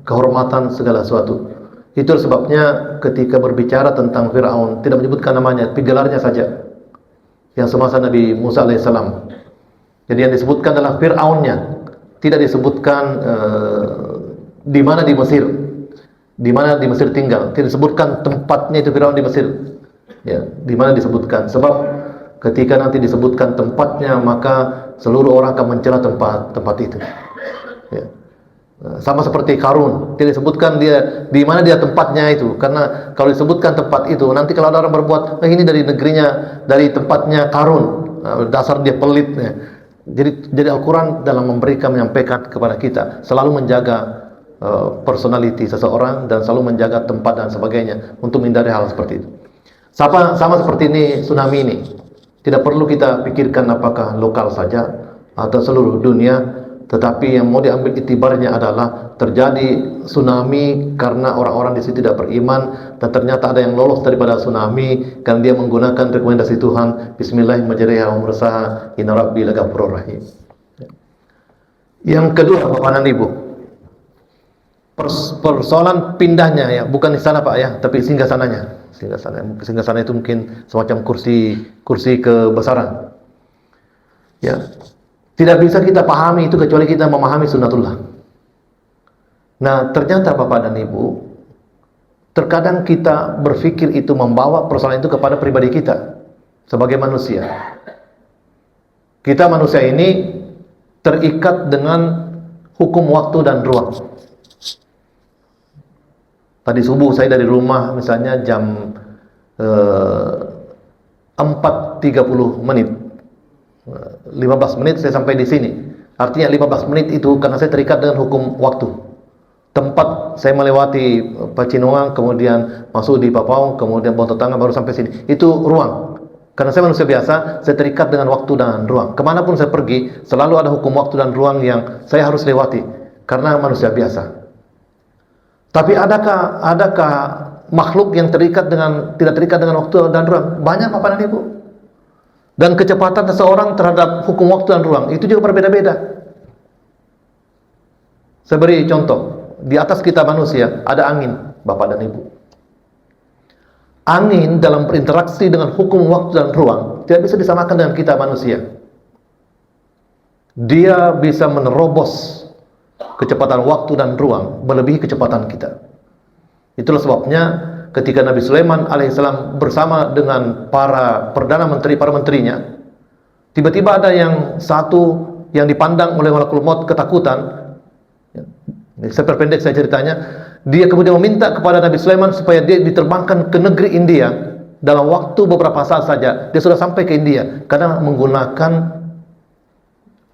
kehormatan segala sesuatu. Itu sebabnya ketika berbicara tentang Fir'aun tidak menyebutkan namanya, tapi gelarnya saja. Yang semasa Nabi Musa alaihissalam. Jadi yang disebutkan adalah Fir'aunnya, tidak disebutkan di mana di Mesir, di mana di Mesir tinggal. Tidak disebutkan tempatnya itu Fir'aun di Mesir. Ya, di mana disebutkan. Sebab ketika nanti disebutkan tempatnya, maka seluruh orang akan mencela tempat itu. Ya. Sama seperti Qarun, tidak disebutkan dia di mana dia tempatnya itu, karena kalau disebutkan tempat itu nanti kalau ada orang berbuat ini dari negerinya, dari tempatnya Qarun, dasar dia pelit. Ya. Jadi Al-Quran dalam menyampaikan kepada kita selalu menjaga personality seseorang dan selalu menjaga tempat dan sebagainya untuk menghindari hal seperti itu. Sama seperti ini tsunami ini, tidak perlu kita pikirkan apakah lokal saja atau seluruh dunia. Tetapi yang mau diambil itibarnya adalah terjadi tsunami karena orang-orang di situ tidak beriman, dan ternyata ada yang lolos daripada tsunami karena dia menggunakan rekomendasi Tuhan. Bismillahirrahmanirrahim wa mursaha inna rabbi laghafurur rahim. Yang kedua, Bapak dan Ibu, persoalan pindahnya ya, bukan di sana Pak ya, tapi singgah sananya. Singgah sana itu mungkin semacam kursi kebesaran. Ya. Tidak bisa kita pahami itu kecuali kita memahami sunnatullah. Nah, ternyata Bapak dan Ibu, terkadang kita berpikir itu membawa persoalan itu kepada pribadi kita sebagai manusia. Kita manusia ini terikat dengan hukum waktu dan ruang. Tadi subuh saya dari rumah misalnya jam 4.30 menit. 15 menit saya sampai di sini. Artinya 15 menit itu karena saya terikat dengan hukum waktu. Tempat saya melewati Pacinongan, kemudian masuk di Papau, kemudian Bonto Tangga baru sampai sini. Itu ruang. Karena saya manusia biasa, saya terikat dengan waktu dan ruang. Kemanapun saya pergi, selalu ada hukum waktu dan ruang yang saya harus lewati. Karena manusia biasa. Tapi adakah makhluk yang tidak terikat dengan waktu dan ruang? Banyak Bapak dan Ibu. Dan kecepatan seseorang terhadap hukum waktu dan ruang itu juga berbeda-beda. Saya beri contoh. Di atas kita manusia ada angin, Bapak dan Ibu. Angin dalam berinteraksi dengan hukum waktu dan ruang tidak bisa disamakan dengan kita manusia. Dia bisa menerobos kecepatan waktu dan ruang melebihi kecepatan kita. Itulah sebabnya ketika Nabi Sulaiman alaihissalam bersama dengan para perdana menteri, para menterinya, tiba-tiba ada yang satu yang dipandang oleh malakul maut ketakutan. Saya perpendek saya ceritanya. Dia kemudian meminta kepada Nabi Sulaiman supaya dia diterbangkan ke negeri India dalam waktu beberapa saat saja. Dia sudah sampai ke India karena menggunakan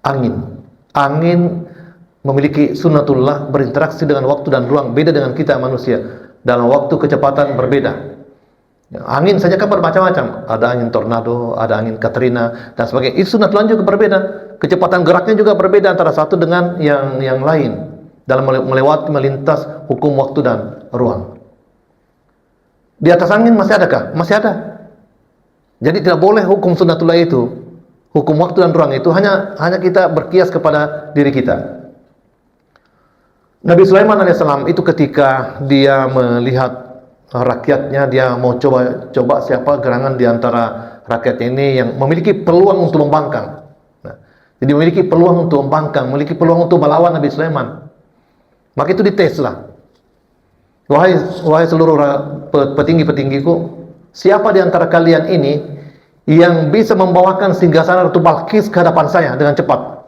angin. Angin memiliki sunnatullah, berinteraksi dengan waktu dan ruang, beda dengan kita manusia. Dalam waktu kecepatan berbeda. Angin saja kan bermacam-macam. Ada angin tornado, ada angin Katrina dan sebagainya. Itu sunnatullah juga berbeda. Kecepatan geraknya juga berbeda antara satu dengan yang lain dalam melintas hukum waktu dan ruang. Di atas angin masih adakah? Masih ada. Jadi tidak boleh hukum sunnatullah itu, hukum waktu dan ruang itu hanya kita berkias kepada diri kita. Nabi Sulaiman alaihissalam itu ketika dia melihat rakyatnya, dia mau coba siapa gerangan di antara rakyat ini yang memiliki peluang untuk membangkang. Nah, jadi memiliki peluang untuk membangkang, memiliki peluang untuk melawan Nabi Sulaiman. Maka itu diteslah. Wahai seluruh petinggi-petinggiku, siapa di antara kalian ini yang bisa membawakan singgasana Ratu Balqis ke hadapan saya dengan cepat?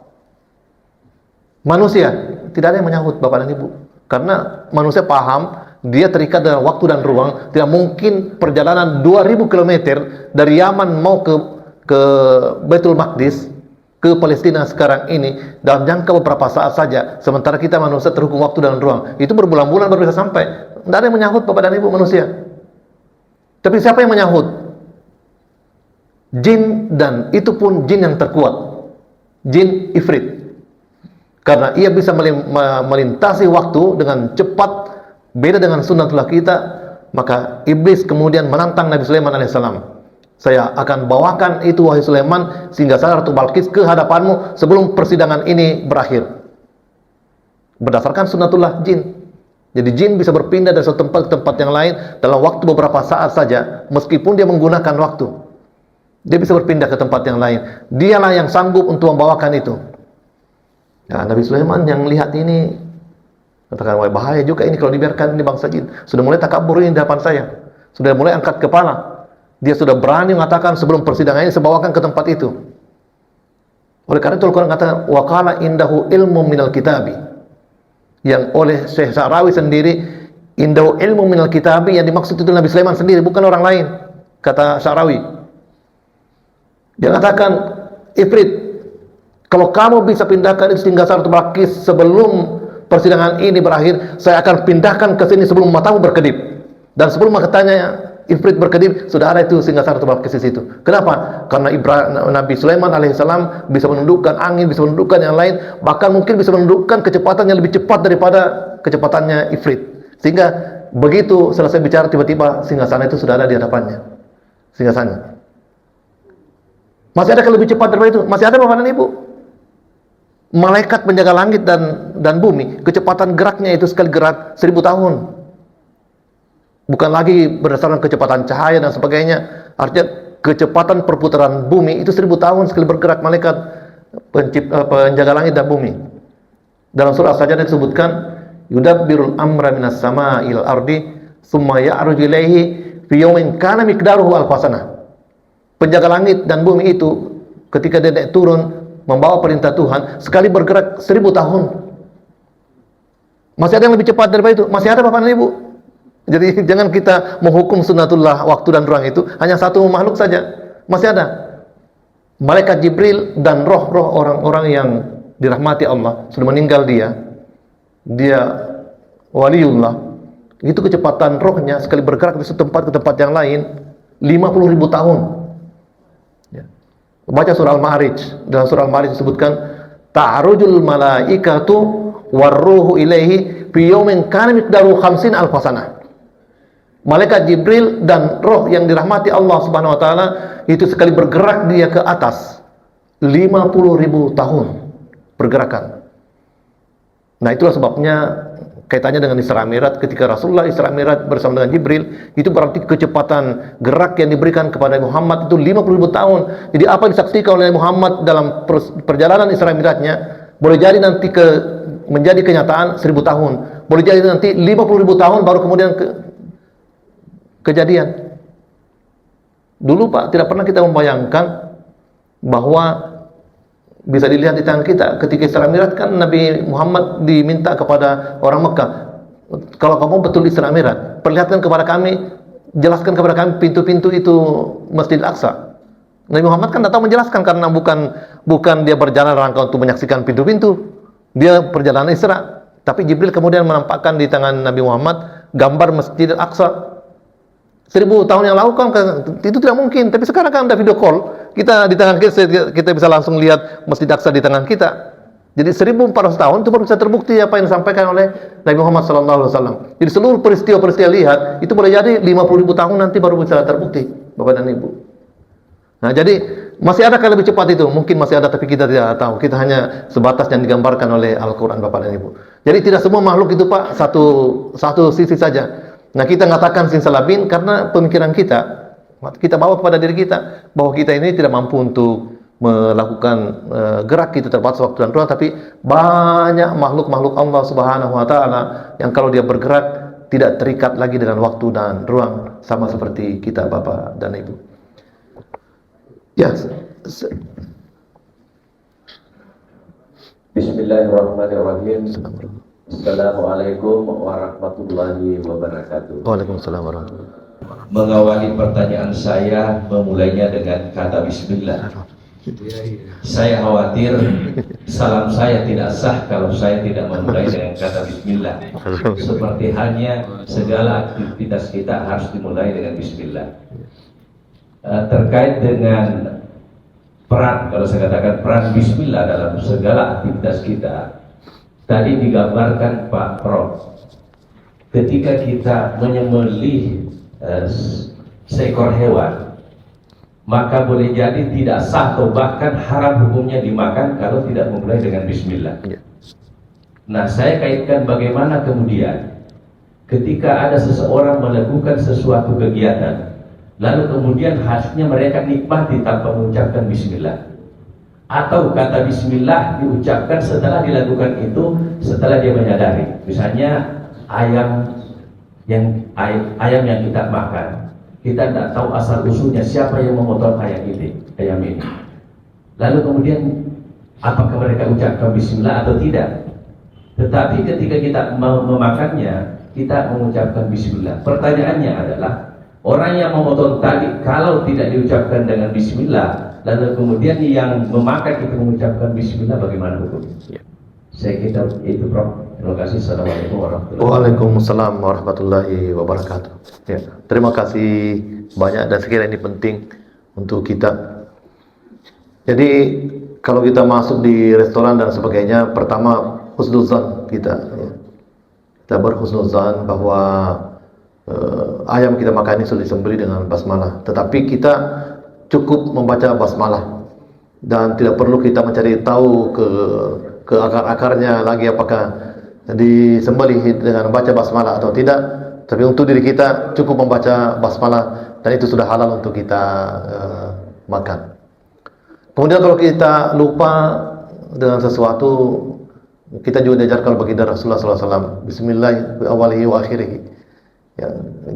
Manusia. Tidak ada yang menyahut Bapak dan Ibu. Karena manusia paham, dia terikat dengan waktu dan ruang. Tidak mungkin perjalanan 2000 km dari Yaman mau ke Baitul Maqdis, ke Palestina sekarang ini, dalam jangka beberapa saat saja. Sementara kita manusia terhukum waktu dan ruang. Itu berbulan-bulan baru bisa sampai. Tidak ada yang menyahut Bapak dan Ibu manusia. Tapi siapa yang menyahut? Jin, dan itu pun jin yang terkuat. Jin Ifrit. Karena ia bisa melintasi waktu dengan cepat, beda dengan sunnatullah kita, maka iblis kemudian menantang Nabi Sulaiman alaihissalam. Saya akan bawakan itu wahai Sulaiman sehingga Ratu Balqis ke hadapanmu sebelum persidangan ini berakhir. Berdasarkan sunnatullah jin. Jadi jin bisa berpindah dari satu tempat ke tempat yang lain dalam waktu beberapa saat saja, meskipun dia menggunakan waktu. Dia bisa berpindah ke tempat yang lain. Dialah yang sanggup untuk membawakan itu. Nah, Nabi Sulaiman yang lihat ini katakan, wah bahaya juga ini kalau dibiarkan ini bangsa jin. Sudah mulai takabur ini di hadapan saya. Sudah mulai angkat kepala. Dia sudah berani mengatakan sebelum persidangan ini saya bawakan ke tempat itu. Oleh karena itu Al-Quran katakan wa qala indahu ilmu minal kitabi. Yang oleh Syekh Sa'rawi sendiri, indahu ilmu minal kitabi, yang dimaksud itu Nabi Sulaiman sendiri, bukan orang lain, kata Sa'rawi. Dia katakan, Ifrit, kalau kamu bisa pindahkan itu hingga Ratu Balqis sebelum persidangan ini berakhir, saya akan pindahkan ke sini sebelum matamu berkedip. Dan sebelum matanya Ifrit berkedip, sudah ada itu singgasana atau Balqis di situ. Kenapa? Karena Nabi Sulaiman alaihissalam bisa menundukkan angin, bisa menundukkan yang lain, bahkan mungkin bisa menundukkan kecepatan yang lebih cepat daripada kecepatannya Ifrit. Sehingga begitu selesai bicara, tiba-tiba singgasana itu sudah ada di hadapannya. Singgasana. Masih ada yang lebih cepat daripada itu? Masih ada, Bapak dan Ibu? Malaikat penjaga langit dan bumi, kecepatan geraknya itu sekali gerak 1000 tahun. Bukan lagi berdasarkan kecepatan cahaya dan sebagainya. Artinya kecepatan perputaran bumi itu 1000 tahun sekali bergerak malaikat penjaga langit dan bumi. Dalam surah As-Sajdah disebutkan, yudabbirul amra minas sama'il ardi tsumma ya'ruju ilaihi fi yawmin kana miqdaruhu alfasanah. Penjaga langit dan bumi itu ketika dia naik turun membawa perintah Tuhan, sekali bergerak 1000 tahun. Masih ada yang lebih cepat daripada itu? Masih ada, Bapak dan Ibu? Jadi jangan kita menghukum sunnatullah waktu dan ruang itu hanya satu makhluk saja. Masih ada malaikat Jibril dan roh-roh orang-orang yang dirahmati Allah, sudah meninggal dia waliullah. Itu kecepatan rohnya sekali bergerak dari satu tempat ke tempat yang lain 50.000 tahun. Ya. Baca surah Al-Ma'arij. Dalam surah Al-Ma'arij disebutkan ta'arujul malaikatu warruhu ilaihi fi yawmin kana miqdaruhu 50 alfasanah. Malaikat Jibril dan roh yang dirahmati Allah Subhanahu wa taala itu sekali bergerak dia ke atas 50.000 tahun pergerakan. Nah, itulah sebabnya kaitannya dengan Isra Mi'raj. Ketika Rasulullah Isra Mi'raj bersama dengan Jibril, itu berarti kecepatan gerak yang diberikan kepada Muhammad itu 50.000 tahun. Jadi apa yang disaksikan oleh Muhammad dalam perjalanan Isra Mi'rajnya boleh jadi nanti menjadi kenyataan 1000 tahun. Boleh jadi nanti 50.000 tahun baru kemudian kejadian. Dulu Pak, tidak pernah kita membayangkan bahwa bisa dilihat di tangan kita ketika Isra Mi'raj kan Nabi Muhammad diminta kepada orang Mekah, kalau kamu betul Isra Mi'raj, perlihatkan kepada kami, jelaskan kepada kami pintu-pintu itu Masjidil Aqsa. Nabi Muhammad kan tidak tahu menjelaskan karena bukan dia berjalan rangka untuk menyaksikan pintu-pintu, dia perjalanan Isra. Tapi Jibril kemudian menampakkan di tangan Nabi Muhammad gambar Masjidil Aqsa. 1000 tahun yang lalu kan itu tidak mungkin, tapi sekarang kan ada video call, kita di tangan kita bisa langsung lihat Masjid Aqsa di tangan kita. Jadi 1400 tahun itu baru bisa terbukti apa yang disampaikan oleh Nabi Muhammad SAW. Jadi seluruh peristiwa-peristiwa lihat itu boleh jadi 50.000 tahun nanti baru bisa terbukti, Bapak dan Ibu. Nah, jadi masih ada yang lebih cepat itu? Mungkin masih ada, tapi kita tidak tahu. Kita hanya sebatas yang digambarkan oleh Al-Quran, Bapak dan Ibu. Jadi tidak semua makhluk itu Pak satu sisi saja. Nah, kita mengatakan sinsalabin karena pemikiran kita bawa kepada diri kita bahwa kita ini tidak mampu untuk melakukan gerak, kita terbatas waktu dan ruang, tapi banyak makhluk-makhluk Allah Subhanahu wa taala yang kalau dia bergerak tidak terikat lagi dengan waktu dan ruang, sama seperti kita Bapak dan Ibu. Ya.
Bismillahirrahmanirrahim. Assalamualaikum warahmatullahi wabarakatuh.
Waalaikumsalam warahmatullahi wabarakatuh.
Mengawali pertanyaan saya memulainya dengan kata bismillah. Saya khawatir salam saya tidak sah kalau saya tidak memulai dengan kata bismillah. Seperti halnya segala aktivitas kita harus dimulai dengan bismillah. Terkait dengan peran, kalau saya katakan peran bismillah dalam segala aktivitas kita, tadi digambarkan Pak Prof, ketika kita menyembelih seekor hewan, maka boleh jadi tidak sah atau bahkan haram hukumnya dimakan kalau tidak memulai dengan bismillah. Nah, saya kaitkan bagaimana kemudian ketika ada seseorang melakukan sesuatu kegiatan, lalu kemudian hasilnya mereka nikmati tanpa mengucapkan bismillah, atau kata bismillah diucapkan setelah dilakukan itu, setelah dia menyadari. Misalnya ayam yang kita makan, kita tidak tahu asal usulnya, siapa yang memotong ayam ini. Lalu kemudian apakah mereka ucapkan bismillah atau tidak? Tetapi ketika kita memakannya, kita mengucapkan bismillah. Pertanyaannya adalah, orang yang memotong tadi kalau tidak diucapkan dengan bismillah, lalu kemudian yang memakan itu mengucapkan bismillah, bagaimana hukumnya? Saya kira itu Prof. Terima kasih. Assalamualaikum warahmatullahi wabarakatuh.
Waalaikumsalam warahmatullahi wabarakatuh. Ya, terima kasih banyak dan sekiranya ini penting untuk kita. Jadi kalau kita masuk di restoran dan sebagainya, pertama husnuzan kita. Ya. Kita berhusnuzan bahwa ayam kita makan ini sudah disembelih dengan basmalah. Tetapi kita cukup membaca basmalah dan tidak perlu kita mencari tahu ke akar-akarnya lagi apakah disembelih dengan baca basmalah atau tidak. Tapi untuk diri kita cukup membaca basmalah dan itu sudah halal untuk kita makan. Kemudian kalau kita lupa dengan sesuatu, kita juga diajarkan baginda Rasulullah SAW, Bismillah awalihi wa akhirihi. Ya,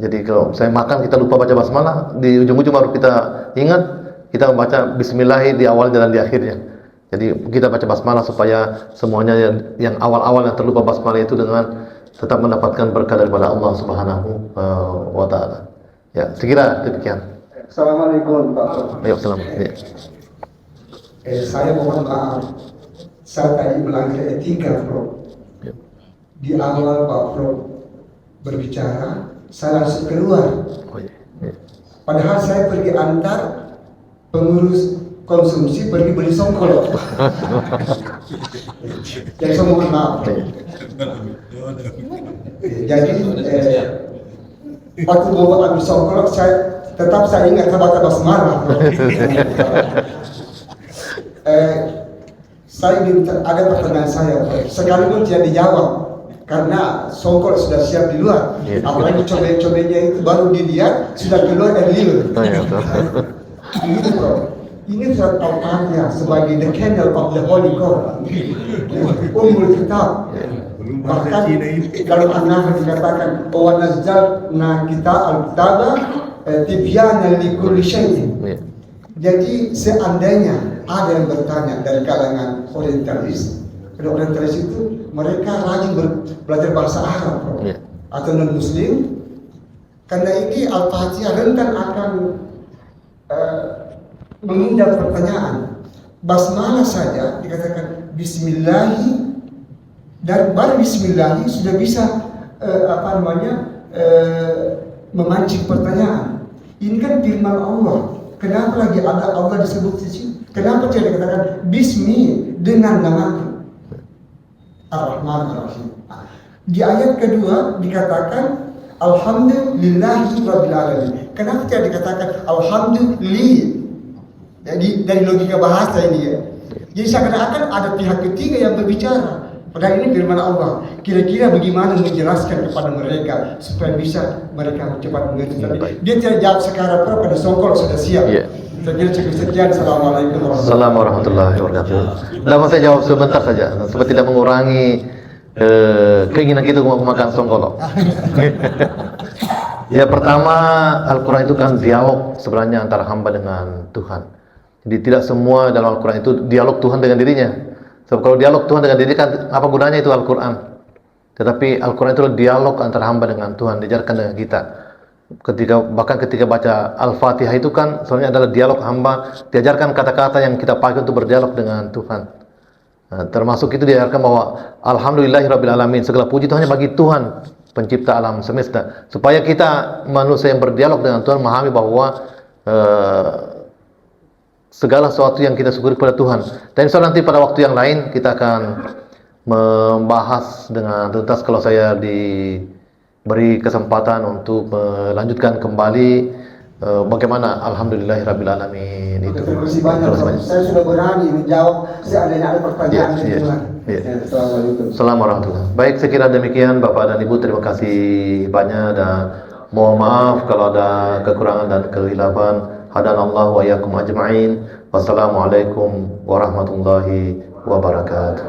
jadi kalau saya makan kita lupa baca basmalah, di ujung-ujung baru kita ingat, kita membaca Bismillah di awal dan di akhirnya. Jadi kita baca basmalah supaya semuanya yang awal-awal yang terlupa basmalah itu dengan tetap mendapatkan berkah daripada Allah Subhanahu wa taala. Ya, sekira demikian.
Assalamualaikum Pak Prof.
Waalaikumsalam. Ya.
Saya mohon maaf, saya tadi melanggar etika Prof.
Ya.
Di awal Pak Prof berbicara, saya langsung keluar.
Oh, ya. Ya.
Padahal saya pergi antar pengurus konsumsi pergi beli songkol. Jadi saya mohon maaf. Jadi waktu mau ambil songkol, saya ingat baca basmalah. Saya minta ada pertanyaan saya, sekalipun tidak dijawab karena songkol sudah siap di luar. Apalagi cobe-cobenya itu baru dilihat sudah keluar dari liur. Ini Prof. Ini surat Al-Fatihah sebagai the candle of the Holy Quran, Ummul Kitab. Bahkan dalam An-Nahl dikatakan wa nazzalna kita al-kitaba tibyana likulli syai'in. Jadi seandainya ada yang bertanya dari kalangan orientalis, orientalis itu mereka rajin belajar bahasa Arab atau non-Muslim, karena ini Al-Fatihah rentan akan mengundang pertanyaan. Basmalah saja dikatakan Bismillahi, dan baru Bismillahi sudah bisa memancing pertanyaan. Ini kan firman Allah. Kenapa lagi ada Allah disebut di sini? Kenapa tidak dikatakan Bismi dengan namaku Ar-Rahman Ar-Rahim? Di ayat kedua dikatakan Alhamdulillahi Rabbil Alamin. Kenapa tidak dikatakan Alhamdulillah? Jadi dari logika bahasa ini ya. Jadi seakan-akan ada pihak ketiga yang berbicara. Padahal ini firman Allah. Kira-kira bagaimana menjelaskan kepada mereka supaya bisa mereka cepat mengerti. Dia tidak jawab sekarang, pada songkol sudah siap. Saya kira cukup sekian. Assalamualaikum
warahmatullahi wabarakatuh. Dapat saya jawab sebentar saja, supaya tidak mengurangi keinginan kita untuk makan songkol. Ya, pertama Al-Quran itu kan dialog sebenarnya antara hamba dengan Tuhan. Jadi tidak semua dalam Al-Quran itu dialog Tuhan dengan dirinya. Sebab kalau dialog Tuhan dengan diri kan apa gunanya itu Al-Quran? Tetapi Al-Quran itu dialog antara hamba dengan Tuhan, diajarkan dengan kita. Bahkan ketika baca Al-Fatihah itu kan sebenarnya adalah dialog hamba, diajarkan kata-kata yang kita pakai untuk berdialog dengan Tuhan. Nah, termasuk itu diajarkan bahwa Alhamdulillahirabbil alamin, segala puji itu hanya bagi Tuhan, pencipta alam semesta. Supaya kita manusia yang berdialog dengan Tuhan memahami bahwa segala sesuatu yang kita syukuri kepada Tuhan. Dan insya Allah nanti pada waktu yang lain kita akan membahas dengan tuntas kalau saya diberi kesempatan untuk melanjutkan kembali bagaimana Alhamdulillahirabbil alamin itu.
Terima kasih banyak. Saya sudah berani menjawab seandainya ada pertanyaan dari Tuhan.
Assalamualaikum warahmatullahi wabarakatuh. Baik, sekira demikian Bapak dan Ibu, terima kasih banyak dan mohon maaf kalau ada kekurangan dan kehilafan. Hadanallahu wa iyyakum ajma'in. Wassalamualaikum warahmatullahi wabarakatuh.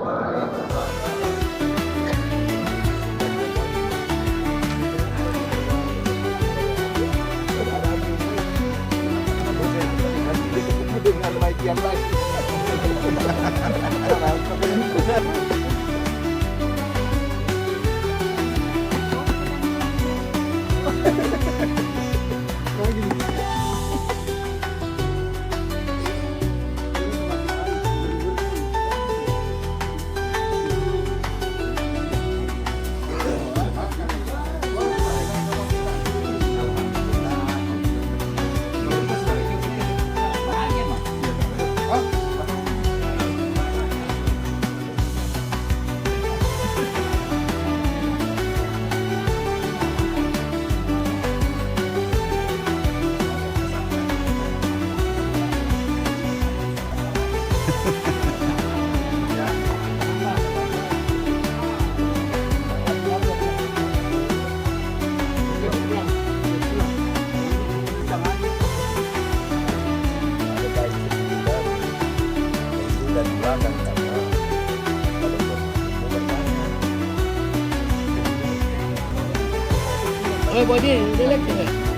tidak dilakukan karena kalau mau bertanya
Oh, body, jelek juga.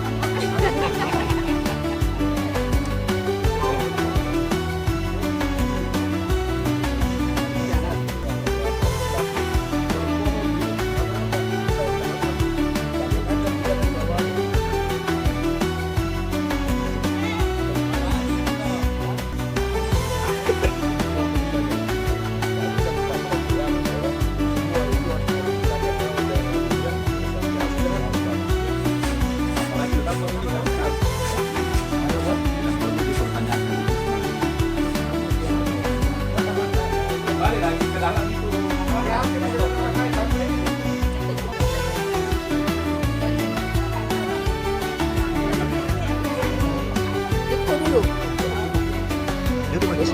itu pakai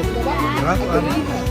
berapa hari?